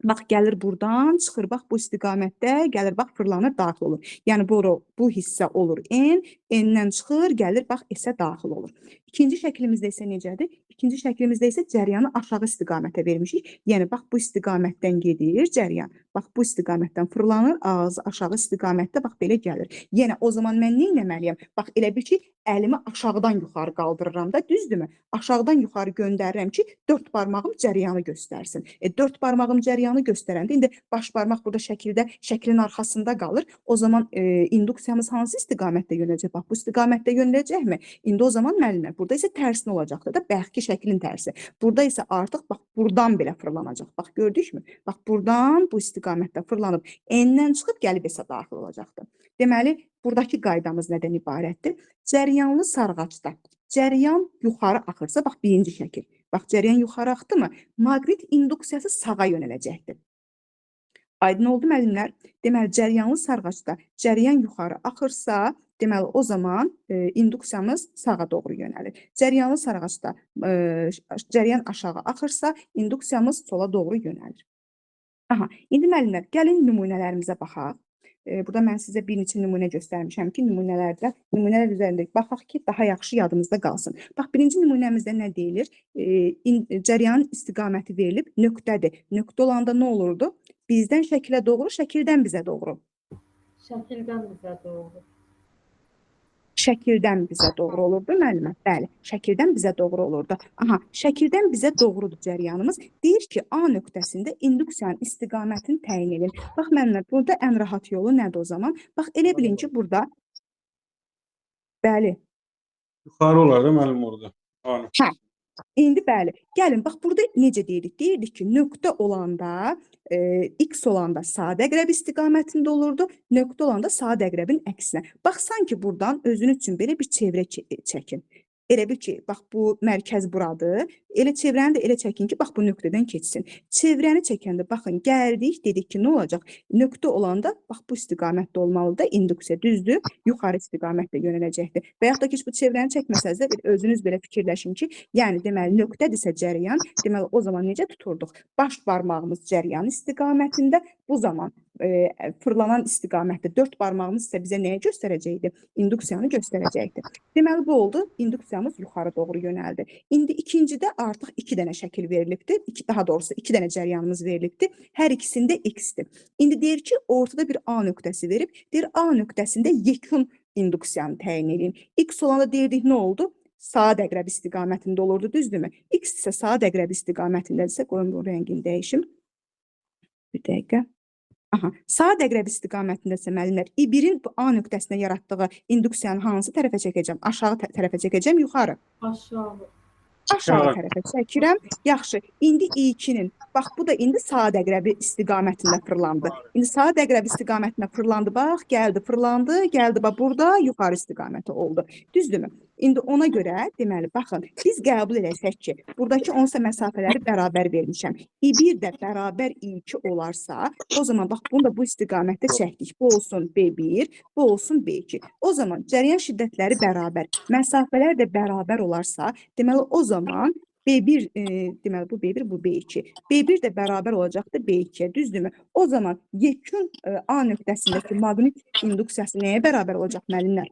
Bax, gəlir buradan, çıxır, bax, bu istiqamətdə, gəlir, bax, fırlanır, daxil olur. Yəni, bu hissə olur N, N-dən çıxır, gəlir, bax, S-ə daxil olur. İkinci şəklimizdə isə necədir? İkinci şəklimizdə isə cəryanı aşağı istiqamətə vermişik. Yəni, bax, bu istiqamətdən gedir cəryan. Bax, bu istiqamətdən fırlanır, ağzı aşağı istiqamətdə, bax, belə gəlir. Yəni, o zaman mən nə etməliyəm? Bax, elə bir ki, əlimi aşağıdan yuxarı qaldırıram da, düzdürmü? Aşağıdan yuxarı göndərirəm ki, dörd barmağım cəryanı göstərsin. Dörd barmağım cəryanı göstərəndə, indi baş barmaq burada şəklin arxasında qalır. O zaman induksiyamız hansı istiqamətdə yönələcək? Bax, bu istiqamətdə yönələcəkmi? İndi o zaman müəllimlər, burada isə tərsinə olacaqdır da, bəlkə şəklin tərsi. Burada isə artıq, bax, buradan belə fırlanacaq. Bax, gördükmü? Bax, buradan bu istiqamətdə fırlanıb, N-dən çıxıb, gəlib S-ə daxil olacaqdır. Deməli, buradakı qaydamız nədən ibarətdir? Cəryanlı sarğacda cəryan yuxarı axırsa, bax, birinci şəkil. Bax, cəryan yuxarı axdı mı? Maqnit induksiyası sağa yönələcəkdir. Aydın oldu müəllimlər? Deməli, cəryanlı sarğacda cəryan yuxarı axırsa, deməli, o zaman induksiyamız sağa doğru yönəlir. Cəryanlı sarğacda cəryan aşağı axırsa, induksiyamız sola doğru yönəlir. Aha, indi müəllimlər, gəlin nümunələrimizə baxaq. Burada mən sizə bir neçə nümunə göstərmişəm ki, nümunələr üzərində baxaq ki, daha yaxşı yadımızda qalsın. Bax, birinci nümunəmizdə nə deyilir? Cəryanın istiqaməti verilib nöqtədir. Nöqtə olanda nə olurdu? Bizdən şəkilə doğru, şəkildən bizə doğru. Şəkildən bizə doğru. Şəkildən bizə doğru olurdu müəllimə? Bəli, şəkildən bizə doğru olurdu. Aha, şəkildən bizə doğrudur cəryanımız. Deyir ki, A nöqtəsində induksiyanın istiqamətini təyin edin. Bax, müəllimlər, burada ən rahat yolu nədir o zaman? Bax, elə bilin ki, burada, bəli. Yuxarı olar da müəllim orada. Hə, indi bəli. Gəlin, bax, burada necə deyirik? Deyirdik ki, nöqtə olanda, X olanda sadə əqrəb istiqamətində olurdu, nöqtə olanda sadə əqrəbin əksinə. Bax, sanki buradan özünüz üçün belə bir çevrə çəkin. Elə bil ki, bax, bu mərkəz buradır. Elə çevrəni də elə çəkin ki, bax, bu nöqtədən keçsin. Çevrəni çəkəndə, baxın, gəldik, dedik ki, nə olacaq? Nöqtə olanda, bax, bu istiqamətdə olmalıdır, induksiya düzdür, yuxarı istiqamətdə yönələcəkdir. Və yaxud da ki, bu çevrəni çəkməsəz də özünüz belə fikirləşin ki, yəni, deməli, nöqtədirsə cəryan, deməli, o zaman necə tuturduq? Baş barmağımız cəryan istiqamətində, bu zaman fırlanan istiqamətdə dörd barmağımız isə bizə nəyə göstərəcəkdir? İnduksiyanı göstərəcəkdir. Deməli, bu oldu, induksiyamız yuxarı doğru yönəldi. İndi ikincidə artıq 2 dənə şəkil verilibdir, daha doğrusu 2 dənə cəryanımız verilibdir, hər ikisində X-dir. İndi deyir ki, ortada bir A nöqtəsi verib, deyir A nöqtəsində yekun induksiyanı təyin edin. X olanda deyirdik, nə oldu? Sadə əqrəb istiqamətində olurdu, düzdürmü? X isə sadə əqrəb istiqamətindədirsə, qoyun bu rəngini dəyişim. Bir dəqiqə. Aha, sadə əqrəb istiqamətindəsə müəllimlər, I1-in A nöqtəsinə yaratdığı induksiyanı hansı tərəfə çəkəcəm? Aşağı tərəfə çəkəcəm, yuxarı? Aşağı tərəfə çəkirəm. Yaxşı, indi I2-nin, bax, bu da indi sadə əqrəbi istiqamətində fırlandı. İndi sadə əqrəb istiqamətində fırlandı, bax, gəldi, fırlandı, gəldi, bax, burada yuxarı istiqaməti oldu. Düzdürmü? İndi ona görə, deməli, baxın, biz qəbul edəsək ki, buradakı onsa məsafələri bərabər vermişəm. I1 də bərabər I2 olarsa, o zaman, bax, bunu da bu istiqamətdə çəkdik. Bu olsun B1, bu olsun B2. O zaman cəryan şiddətləri bərabər, məsafələr də bərabər olarsa, deməli, o zaman B1, deməli, bu B1, bu B2. B1 də bərabər olacaqdır B2-yə, düzdürmü? O zaman yekun A nöqtəsindəki maqnit induksiyası nəyə bərabər olacaq müəllimlər?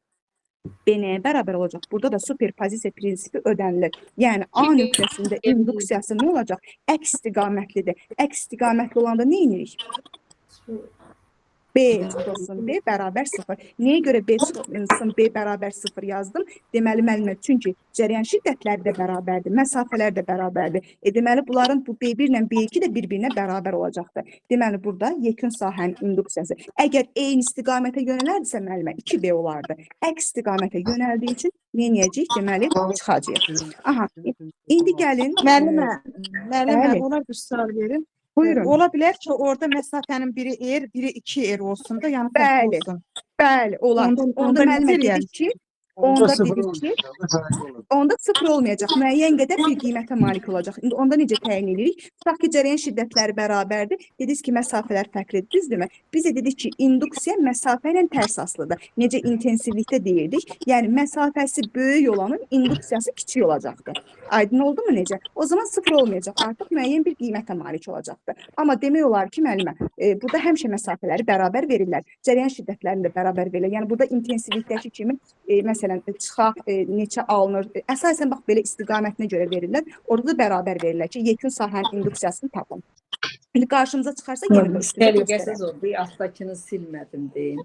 B nəyə bərabər olacaq? Burada da superpozisiya prinsipi ödənilir. Yəni A nöqtəsində induksiyası nə olacaq? Əks istiqamətlidir. Əks istiqamətli olanda nə edirik? B çıxılsın, B bərabər 0. Niyə görə B çıxılsın, B bərabər 0 yazdım? Deməli, müəllimlər, çünki cəryan şiddətləri də bərabərdir, məsafələr də bərabərdir. Deməli, bunların bu B1 ilə B2 də bir-birinə bərabər olacaqdır. Deməli, burada yekun sahənin induksiyası. Əgər eyni istiqamətə yönələrdirsə, müəllimə, 2B olardı. Əks istiqamətə yönəldiyi üçün nə edəcəyik? Deməli, çıxacaq. Aha, indi gəlin. Müəllimə, Bəli. ona bir sual verin. Buyurun. Ola bilər ki, orada məsafənin biri R, biri 2R olsun da, yəni fərqli Bəli. olsun. Bəli, olar. Onda müəllimə necə dedik ki, Onda onda sıfır dedik ki, olmayacaq. onda 0 olmayacaq. Müəyyən qədər bir qiymətə malik olacaq. İndi onda necə təyin edirik? Tutaq ki, cərəyan şiddətləri bərabərdir. Dediniz ki, məsafələr fərqlidir, düzdürmü? Biz də dedik ki, induksiya məsafə ilə tərs asılıdır. Necə intensivlikdə deyirdik? Yəni məsafəsi böyük olanın induksiyası kiçik olacaqdır. Aydın oldu mu necə? O zaman 0 olmayacaq. Artıq müəyyən bir qiymətə malik olacaqdır. Amma demək olar ki, müəllimə, burada həmişə məsafələri bərabər verirlər. Cərəyan şiddətlərini də bərabər verirlər. Yəni burada intensivlikdəki kimi məsələn çıxaq neçə alınır. Əsasən bax belə istiqamətinə görə verirlər. Orada da bərabər verirlər ki, yekun sahənin induksiyasını tapın. İndi qarşımıza çıxarsa yenə də üstündə göstərək. Təhlükəsiz oldu. Alttakını silmədim deyin.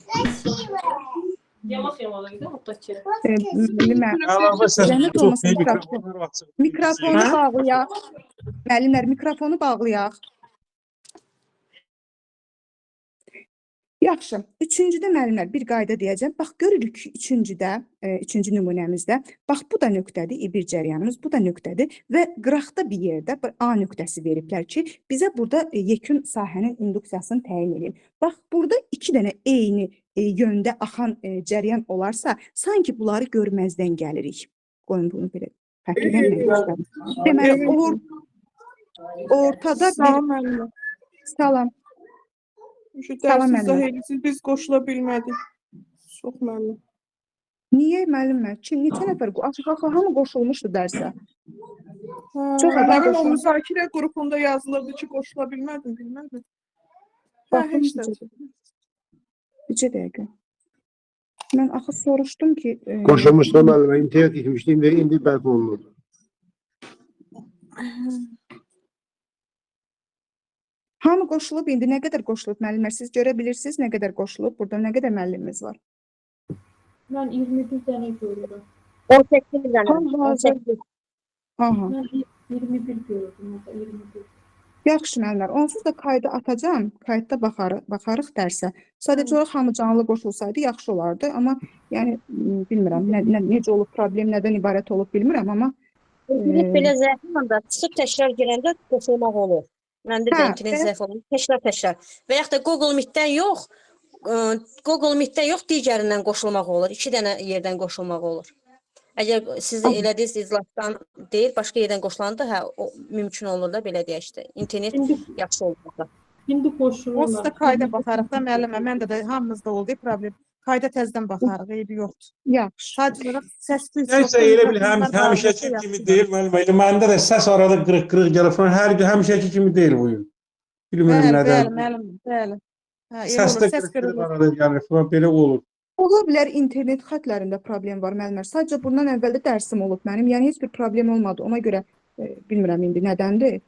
Yamaq-yamalıydı altdakı. Müəllimə, Əlavə səs Zəhmət çox olmasın, mikrofonları açıq. mikrofonu bağlayaq. Müəllimlər, mikrofonu bağlayaq. Yaxşı. Üçüncüdə müəllimlər bir qayda deyəcəm. Bax görürük ki, üçüncü nümunəmizdə bax bu da nöqtədir, bir cəryanımız, bu da nöqtədir və qıraqda bir yerdə bir A nöqtəsi veriblər ki, bizə burada yekun sahənin induksiyasını təyin edin. Bax burada 2 dənə eyni yöndə axan cəryan olarsa, sanki bunları görməzdən gəlirik. Qoyun bunu belə fərqlənmək. Deməli, ortada bir Salam müəllimə. salam. Şu Salam dərsi müəllimə. izah edirsiniz, biz qoşula bilmədik. Çox müəllim. Niyə müəllimə? Kim, neçə nəfər? Açıq hamı qoşulmuşdu dərsə. Çox Nə adam bilim, o qoşulmuş. müzakirə qrupunda yazılırdı ki, qoşula bilmədim. Hə, Baxın, heç də. Bircə dəqiqə. Mən axı soruşdum ki... Qoşulmuşdu müəllimə, internet gitmişdi, indi bərpa olunur. Hamı qoşulub, indi nə qədər qoşulub müəllimlər? Siz görə bilirsiniz nə qədər qoşulub? Burada nə qədər müəllimimiz var? Mən 21 dənə görürəm. 18 dənə. Allah 18. Aha. Mən 21 gördüm, orada 21. Yaxşı müəllimlər, onsuz da kaydı atacağım. Kaydda baxarıq dərsə. Sadəcə olaraq hamı canlı qoşulsaydı yaxşı olardı, amma yəni bilmirəm necə olub, problem nədən ibarət olub bilmirəm, amma İnternet belə zəif olanda çıxıb təkrar girəndə qoşulmaq olur. Məndə də Hə, internet zəif olur. Təkrar. Və yaxud da Google Meet-dən yox, digərindən qoşulmaq olur. 2 dənə yerdən qoşulmaq olur. Əgər siz elədiniz iclasdan deyil, başqa yerdən qoşulanda, hə, o mümkün olur da belə deyək işte. İnternet yaxşı olur. İndi qoşulurlar. Onsuz da kayda baxarıq da müəllimə, məndə də hamımızda oldu problem. Kayda təzədən baxarıq, eybi yoxdur. yaxşı. Sadəcə olaraq səs-küy Nəysə elə bil həmişəki kimi deyil müəllimə. Elə məndə də səs arada qırıq gəlir falan. Hər gün həmişəki kimi deyil bu gün. Bilmirəm Bəli, nədən. müəllim, bəli. Hə, elə Səsdə olur, səs qırıq qırılır. arada gəlir falan, belə olur. Ola bilər internet xətlərində problem var müəllimlər. Sadəcə bundan əvvəl də dərsim olub mənim. Yəni heç bir problem olmadı. Ona görə bilmirəm indi nədəndir.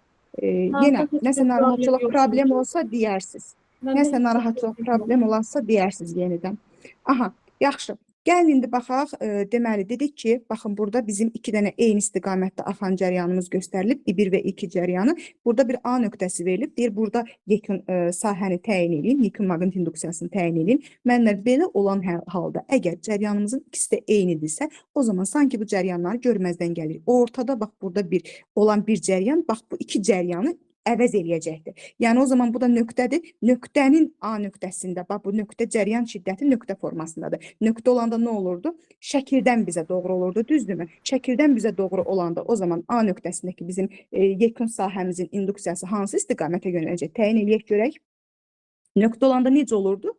Yenə nəsə narahatçılıq problem olsa deyərsiniz. Nəsə narahatçılıq problem olarsa deyərsiniz yenidən. Aha, yaxşı. Gəlin indi baxaq. Deməli dedik ki, baxın burada bizim 2 dənə eyni istiqamətdə axan cəryanımız göstərilib, I1 və I2 cəryanı. Burada bir A nöqtəsi verilib. Deyir, burada yekun sahəni təyin edin, yekun maqnit induksiyasını təyin edin. Mənlər belə olan halda, əgər cəryanımızın ikisi də eynidirsə, o zaman sanki bu cəryanları görməzdən gəlir. Ortada bax burada olan bir cəryan, bax bu 2 cəryanı əvəz eləyəcəkdir. Yəni o zaman bu da nöqtədir. Nöqtənin A nöqtəsində, bax bu nöqtə cəryan şiddəti nöqtə formasındadır. Nöqtə olanda nə olurdu? Şəkildən bizə doğru olurdu, düzdürmü? Şəkildən bizə doğru olanda o zaman A nöqtəsindəki bizim yekun sahəmizin induksiyası hansı istiqamətə yönələcək? Təyin eləyək görək. Nöqtə olanda necə olurdu?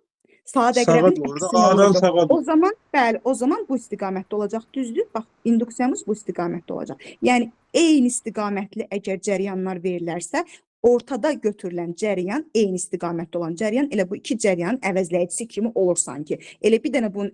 Sağa dəqrəbin doğru, əksinə A'dan olurdu. sağa O zaman, bəli, o zaman bu istiqamətdə olacaq, düzdür? Bax, induksiyamız bu istiqamətdə olacaq. Yəni, eyni istiqamətli əgər cəryanlar verilərsə, ortada götürülən cəryan eyni istiqamətdə olan cəryan elə bu iki cəryanın əvəzləyicisi kimi olur sanki. Elə bir dənə bunun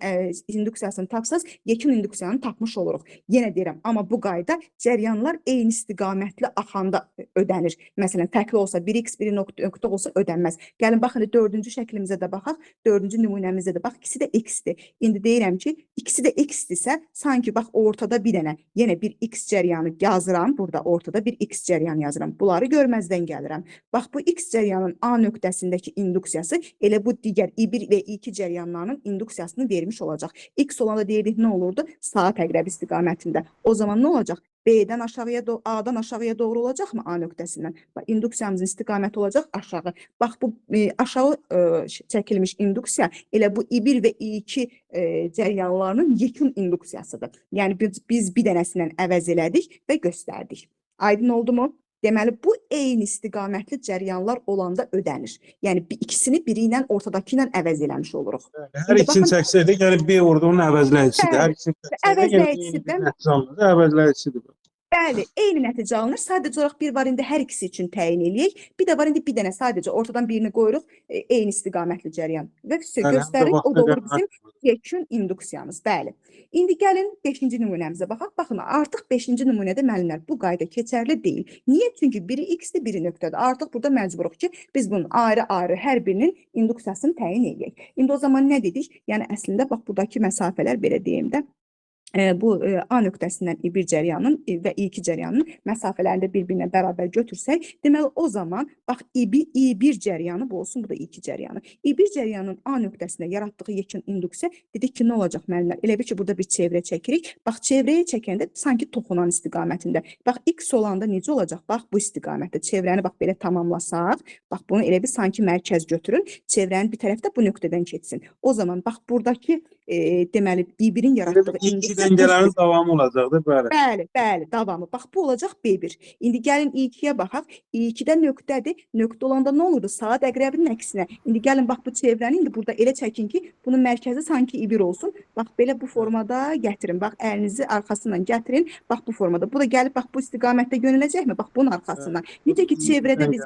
induksiyasını tapsaz, yekun induksiyanı tapmış oluruq. Yenə deyirəm, amma bu qayda cəryanlar eyni istiqamətli axanda ödənir. Məsələn, fərqli olsa 1x, 1 nöqtə olsa ödənməz. Gəlin baxın, 4-cü şəklimizə də baxaq, 4-cü nümunəmizə də bax, ikisi də x-dir. İndi deyirəm ki, ikisi də x-dirsə, sanki bax ortada bir dənə, yenə bir x cəryanı yazıram, burada ortada bir x cəryanı yazıram. Bunları görməzdən gəlirəm. Bax, bu x cəryanın A nöqtəsindəki induksiyası elə bu digər I1 və I2 cəryanlarının induksiyasını vermiş olacaq. X olanda deyirdik, nə olurdu? Saat əqrəb istiqamətində. O zaman nə olacaq? B'dən aşağıya, A'dan aşağıya doğru olacaqmı A nöqtəsindən? Bax, induksiyamızın istiqaməti olacaq aşağı. Bax, bu aşağı çəkilmiş induksiya elə bu I1 və I2 cəryanlarının yekun induksiyasıdır. Yəni, biz bir dənəsindən əvəz elədik və göstərdik. Aydın oldu mu? Deməli, bu eyni istiqamətli cəryanlar olanda ödənir. Yəni, ikisini biri ilə ortadakı ilə əvəz eləmiş oluruq. Hər ikisini çəksəydik, yəni B orada onun əvəzləyicisidir. Hər ikisini çəksəydik, yəni əvəzləyicisidir. Bəli, eyni nəticə alınır. Sadəcə olaraq bir var indi hər ikisi üçün təyin eləyək. Bir də var indi bir dənə sadəcə ortadan birini qoyuruq, eyni istiqamətli cəryan. Və göstərik, o da olur bizim yekun induksiyamız. Bəli. İndi gəlin 5-ci nümunəmizə baxaq. Baxın, artıq 5-ci nümunədə müəllimlər bu qayda keçərli deyil. Niyə? Çünki biri x-dir, biri nöqtədir. Artıq burada məcburuq ki, biz bunun ayrı-ayrı hər birinin induksiyasını təyin eləyək. İndi o zaman nə dedik? Yəni, əslində, bax, buradakı məsafələr belə deyim də, bu A nöqtəsindən I1 cəryanın və I2 cəryanın məsafələrində bir-birinə bərabər götürsək, deməli o zaman bax I1 cəryanı bu olsun, bu da I2 cəryanı. I1 cəryanın A nöqtəsində yaratdığı yekun induksiya dedik ki, nə olacaq müəllimlər? Elə bir ki, burada bir çevrə çəkirik. Bax, çevrəyə çəkəndə sanki toxunan istiqamətində. Bax, X olanda necə olacaq? Bax, bu istiqamətdə. Çevrəni bax belə tamamlasaq, bax bunu elə bir sanki mərkəz götürün. Çevrənin bir tərəfdə bu nöqtədən keçsin. O zaman bax, buradakı deməli I1-in yaratdığı induksiya dəngələrin davamı olacaqdır, bəli. Bəli, davamı. Bax, bu olacaq B1. İndi gəlin I2-yə baxaq. I2-də nöqtədir. Nöqtə olanda nə olurdu? Saat əqrəbinin əksinə. İndi gəlin, bax, bu çevrəni indi burada elə çəkin ki, bunun mərkəzi sanki I1 olsun. Bax, belə bu formada gətirin. Bax, əlinizi arxasından gətirin. Bax, bu formada. Bu da gəlib, bax, bu istiqamətdə yönələcəkmi? Bax, bunun arxasından. Necə ki, çevrədə biz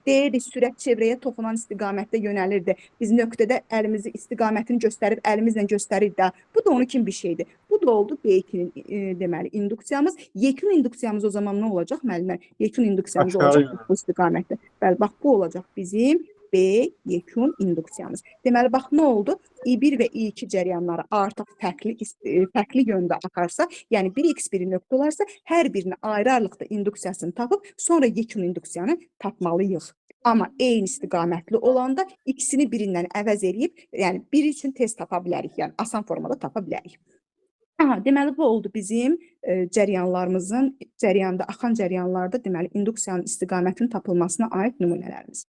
deyirdik, sürət çevrəyə toxunan istiqamətdə yönəlirdi. Biz nöqtədə əlimizi istiqamətini göstərib, əlimizlə göstərirdik də. Bu da onun kimi bir şeydir. Bu da oldu B2-nin deməli induksiyamız. Yekun induksiyamız o zaman nə olacaq müəllimlər? Yekun induksiyamız olacaq bu istiqamətdə. Bəli, bax bu olacaq bizim B yekun induksiyamız. Deməli bax nə oldu? I1 və I2 cəryanları artıq fərqli yöndə akarsa, yəni 1x bir nöqtə olarsa, hər birini ayrı-ayrılıqda induksiyasını tapıb, sonra yekun induksiyanı tapmalıyıq. Amma eyni istiqamətli olanda ikisini birindən əvəz edib, yəni biri üçün tez tapa bilərik, yəni asan formada tapa bilərik. Deməli, bu oldu bizim cəryanlarımızın, cəryanda, axan cəryanlarda deməli induksiyanın istiqamətinin tapılmasına aid nümunələrimiz.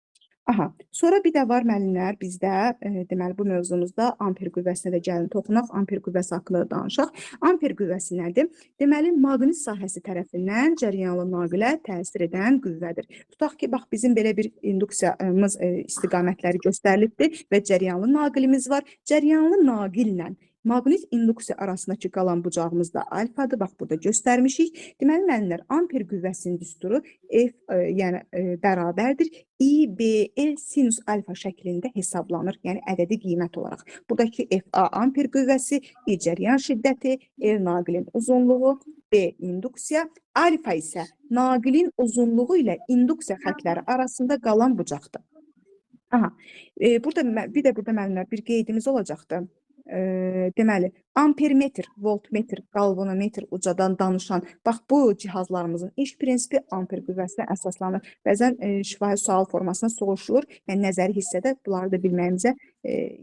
Sonra bir də var müəllimlər bizdə, deməli bu mövzumuzda amper qüvvəsinə də gəlin toxunaq, amper qüvvəsi haqqında danışaq. Amper qüvvəsi nədir? Deməli, maqnit sahəsi tərəfindən cəryanlı naqilə təsir edən qüvvədir. Tutaq ki, bax bizim belə bir induksiyamız istiqamətləri göstərilibdir və cəryanlı naqilimiz var. Cəryanlı naqillə maqnit induksiya arasındakı qalan bucağımız da alfadır. Bax, burada göstərmişik. Deməli, müəllimlər, amper qüvvəsinin düsturu F yəni bərabərdir. IBE sinus alfa şəklində hesablanır. Yəni, ədədi qiymət olaraq. Buradakı FA amper qüvvəsi, I cəryan şiddəti, L naqilin uzunluğu, B induksiya, alfa isə naqilin uzunluğu ilə induksiya xətləri arasında qalan bucaqdır. Burada bir də burada müəllimlər bir qeydimiz olacaqdır. Deməli, ampermetr, voltmetr, galvanometr ucadan danışan, bax bu cihazlarımızın iş prinsipi amper qüvvəsinə əsaslanır. Bəzən şifahi sual formasına soruşulur, yəni nəzəri hissədə bunları da bilməyimizə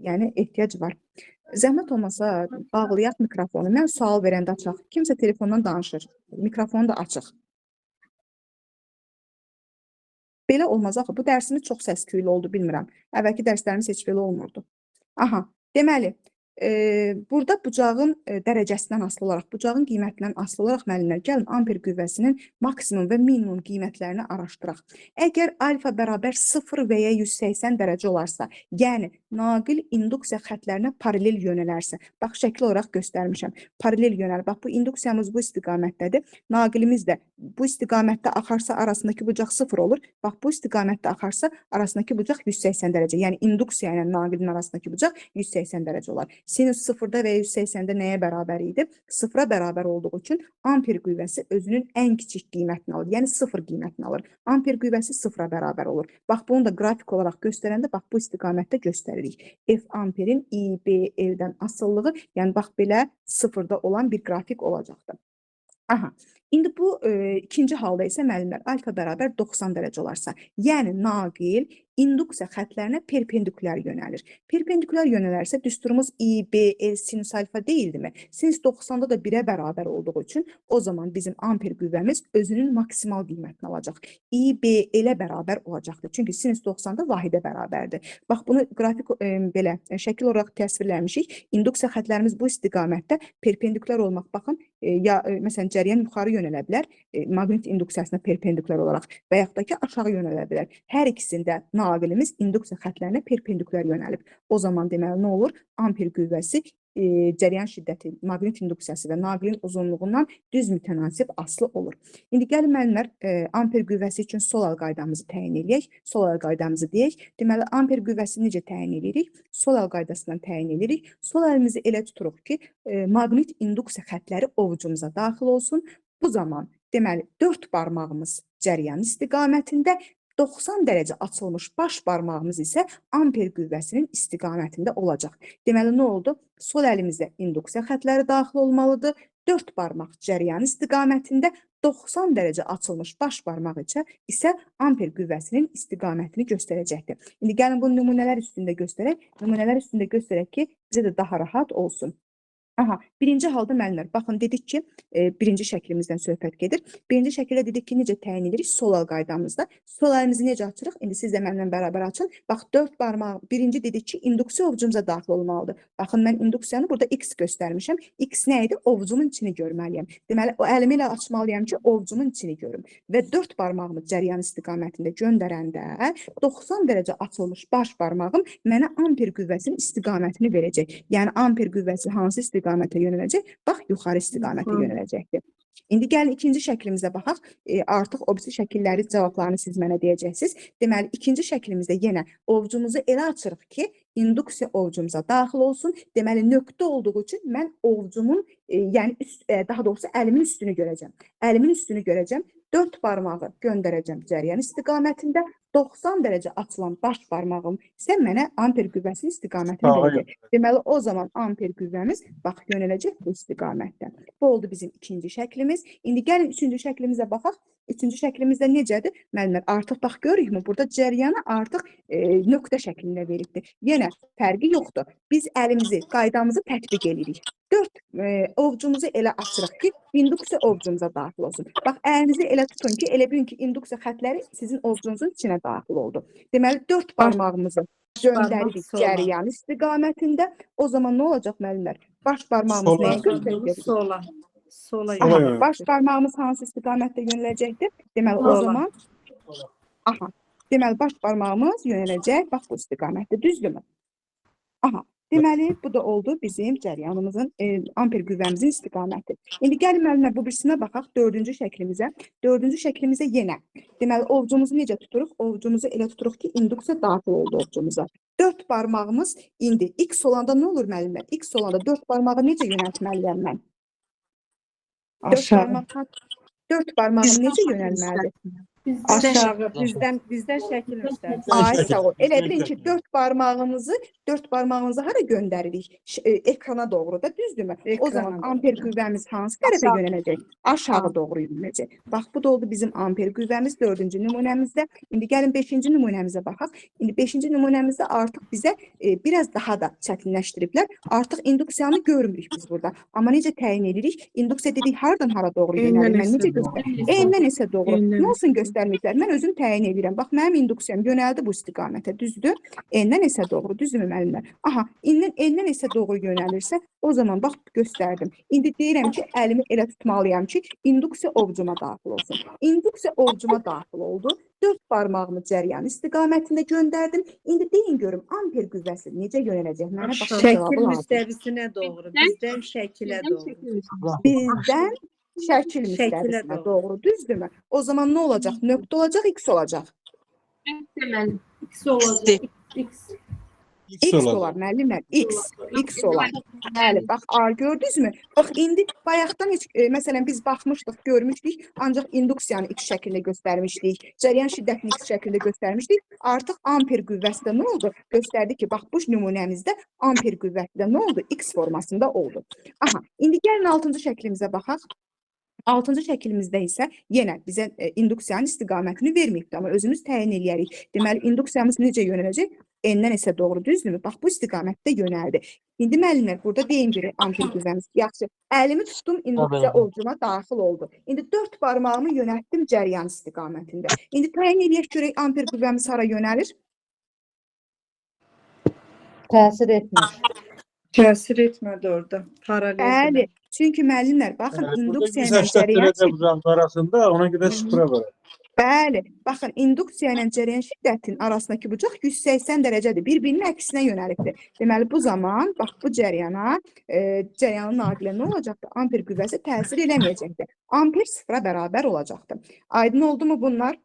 yəni ehtiyac var. Zəhmət olmasa bağlayaq mikrofonu. Mən sual verəndə açaq. Kimsə telefondan danışır. Mikrofonu da açıq. Belə olmaz axı. Bu dərsimiz çox səs-küylü oldu, bilmirəm. Əvvəlki dərslərimiz heç belə olmurdu. Deməli, burada bucağın dərəcəsindən asılı olaraq, bucağın qiymətindən asılı olaraq müəllimlər, gəlin amper qüvvəsinin maksimum və minimum qiymətlərini araşdıraq. Əgər alfa bərabər 0 və ya 180 dərəcə olarsa, yəni naqil induksiya xətlərinə paralel yönələrsə, bax, şəkil olaraq göstərmişəm, paralel yönəlir. Bax, bu induksiyamız bu istiqamətdədir, naqilimiz də bu istiqamətdə axarsa arasındakı bucaq 0 olur, bax, bu istiqamətdə axarsa arasındakı bucaq 180 dərəcə, yəni induksiya ilə naqilin arasındakı bucaq 180 dərəcə olar. Sinus 0-da və 180-də nəyə bərabər idi? 0-a bərabər olduğu üçün amper qüvvəsi özünün ən kiçik qiymətini alır, yəni 0 qiymətini alır. Amper qüvvəsi 0-a bərabər olur. Bax, bunu da qrafik olaraq göstərəndə, bax, bu istiqamətdə göstəririk. F amperin IBL-dən asılılığı, yəni bax, belə 0-da olan bir qrafik olacaqdır. Aha, indi bu ikinci halda isə müəllimlər alfa bərabər 90 dərəcə olarsa, yəni naqil induksiya xətlərinə perpendikulyar yönəlir. Perpendikulyar yönələrsə düsturumuz IBL sinus alfa deyildimi? Sinus 90-da da 1-ə bərabər olduğu üçün o zaman bizim amper qüvvəmiz özünün maksimal qiymətini alacaq. IBL-ə bərabər olacaqdır. Çünki sinus 90-da vahidə bərabərdir. Bax, bunu qrafik belə şəkil olaraq təsvirləmişik. İnduksiya xətlərimiz bu istiqamətdə perpendikulyar olmaq, baxın, ya məsələn cəryan yuxarı yönələ bilər, maqnit induksiyasına perpendikulyar olaraq və yaxud da ki aşağı yönələ bilər. Hər ikisində naqilimiz induksiya xətlərinə perpendikulyar yönəlib. O zaman deməli nə olur? Amper qüvvəsi cəryan şiddəti, maqnit induksiyası və naqilin uzunluğundan düz mütənasib asılı olur. İndi gəlin müəllimlər amper qüvvəsi üçün Solal qaydamızı təyin edək. Solal qaydamızı deyək. Deməli amper qüvvəsini necə təyin edirik? Solal qaydasından təyin edirik. Sol əlimizi elə tuturuq ki, maqnit induksiya xətləri ovucumuza daxil olsun. Bu zaman deməli 4 barmağımız cəryan istiqamətində, 90 dərəcə açılmış baş barmağımız isə amper qüvvəsinin istiqamətində olacaq. Deməli, nə oldu? Sol əlimizdə induksiya xətləri daxil olmalıdır. 4 barmaq cəryan istiqamətində, 90 dərəcə açılmış baş barmaq isə amper qüvvəsinin istiqamətini göstərəcəkdir. İndi gəlin bu nümunələr üstündə göstərək. Nümunələr üstündə göstərək ki, bizə də daha rahat olsun. Aha, birinci halda müəllimlər, baxın, dedik ki, birinci şəklimizdən söhbət gedir. Birinci şəkildə dedik ki, necə təyin edirik? Solal qaydamızda. Sol əlimizi necə açırıq? İndi siz də mənimlə bərabər açın. Bax, 4 barmaq, birinci dedik ki, induksiya ovucumuza daxil olmalıdır. Baxın, mən induksiyanı burada X göstərmişəm. X nə idi? Ovucumun içini görməliyəm. Deməli, o əlimi ilə açmalıyam ki, ovucumun içini görüm. Və 4 barmağımı cəryan istiqamətində göndərəndə 90 dərəcə açılmış baş barmağım mənə amper qüvvəsinin istiqamətini verəcək. Yəni, amper qüvvəsi hansı istiqamətə yönələcək? Bax, yuxarı istiqamətə yönələcəkdir. İndi gəlin ikinci şəklimizə baxaq. Artıq o birisi şəkilləri, cavablarını siz mənə deyəcəksiniz. Deməli, ikinci şəklimizdə yenə ovucumuzu elə açırıq ki, induksiya ovucumuza daxil olsun. Deməli, nöqtə olduğu üçün mən ovucumun, yəni daha doğrusu əlimin üstünü görəcəm. Əlimin üstünü görəcəm. 4 barmağı göndərəcəm cəryan istiqamətində. 90 dərəcə açılan baş barmağım isə mənə amper qüvvəsinin istiqamətini verəcək. Deməli, o zaman amper qüvvəmiz, bax, yönələcək bu istiqamətdən. Bu oldu bizim ikinci şəklimiz. İndi gəlin üçüncü şəklimizə baxaq. Üçüncü şəklimizdə necədir? Müəllimlər, artıq bax, görürükmü? Burada cəryanı artıq nöqtə şəklində veribdir. Yenə fərqi yoxdur. Biz əlimizi, qaydamızı tətbiq edirik. 4 ovucumuzu elə açırıq ki, induksiya ovucumuza daxil olsun. Bax, əlinizi elə tutun ki, elə bilin ki, induksiya xətləri sizin ovucunuzun içinə daxil oldu. Deməli, 4 barmağımızı göndəririk cəryan istiqamətində. O zaman nə olacaq müəllimlər? Baş barmağımız nəyə göstərəcək? Sola. Aha, baş barmağımız hansı istiqamətdə yönələcəkdir? Deməli, o zaman deməli, baş barmağımız yönələcək, bax, bu istiqamətdə, düzdürmü? Aha. Deməli, bu da oldu bizim cəryanımızın, amper qüvvəmizin istiqaməti. İndi gəlin müəllimlər, bu birisinə baxaq, dördüncü şəklimizə. Dördüncü şəklimizə yenə. Deməli, ovucumuzu necə tuturuq? Ovucumuzu elə tuturuq ki, induksiya daxil oldu ovucumuza. 4 barmağımız indi X olanda nə olur müəllimlər? X olanda 4 barmağı necə yönəltməliyəm mən? 4 barmağım necə yönəlməlidir? Aşağı, bizdən şəkil göstərir. Ay, sağ ol. Elə bilin ki, 4 barmağımızı hara göndəririk? Ekrana doğru da, düzdürmü? O zaman amper qüvvəmiz hansı tərəfə yönələcək? Aşağı doğru yönələcək. Bax, bu da oldu bizim amper qüvvəmiz 4-cü nümunəmizdə. İndi gəlin 5-ci nümunəmizə baxaq. İndi 5-ci nümunəmizdə artıq bizə biraz daha da çətinləşdiriblər. Artıq induksiyanı görmürük biz burada. Amma necə təyin edirik? İnduksiya dedik, haradan hara doğru yönəlir? Mən necə göstərim? Eynən isə doğru. Nə olsun göstərim? göstərməklər. Mən özüm təyin edirəm. Bax, mənim induksiyam yönəldi bu istiqamətə, düzdür? N-dən S-ə doğru, düzdürmü müəllimlər? Aha, N-dən S-ə doğru yönəlirsə, o zaman bax, göstərdim. İndi deyirəm ki, əlimi elə tutmalıyam ki, induksiya ovcuma daxil olsun. Induksiya ovcuma daxil oldu. 4 barmağımı cəryan istiqamətində göndərdim. İndi deyin görüm, amper qüvvəsi necə yönələcək? Mənə bax, Şəkil cavabı lazım. müstəvisinə doğru, bizdən şəkilə doğru. Bizdən şəkil müstəvisinə doğru, düzdürmü? O zaman nə olacaq? Nöqtə olacaq, x olacaq. Deməli, X olacaq. X. X olar, müəllimlər, X olar. Bəli, bax, gördünüzmü? Bax, indi bayaqdan heç, məsələn, biz baxmışdıq, görmüşdük, ancaq induksiyanı X şəklində göstərmişdik, cəryan şiddətini X şəklində göstərmişdik. Artıq amper qüvvəsi də nə oldu? Göstərdi ki, bax, bu nümunəmizdə amper qüvvəsi də nə oldu? X formasında oldu. Aha, indi gəlin 6-cı şəklimizə baxaq. 6-cı şəklimizdə isə yenə bizə induksiyanın istiqamətini verməyibdir, amma özümüz təyin eləyərik. Deməli, induksiyamız necə yönələcək? N-dən S-ə doğru, düzdürmü? Bax, bu istiqamətdə yönəldi. İndi müəllimlər, burada deyin görək amper qüvvəmiz. Yaxşı, əlimi tutdum, induksiya ovcuma daxil oldu. İndi 4 barmağımı yönəltdim cəryan istiqamətində. İndi təyin eləyək görək amper qüvvəmiz hara yönəlir? Təsir etmir. Təsir etmədi orada. Paralel. Bəli, çünki müəllimlər, baxın, Burada induksiya 180 ilə cəryan dərəcə uzaq arasında, ona görə sıfıra var. Bəli, baxın, induksiya ilə cəryan şiddətinin arasındakı bucaq 180 dərəcədir. Bir-birinin əksinə yönəlibdir. Deməli, bu zaman, bax, bu cəryana, cəryanın naqilə nə olacaqdır? Amper qüvvəsi təsir eləməyəcəkdir. Amper sıfıra bərabər olacaqdır. Aydın oldu mu bunlar?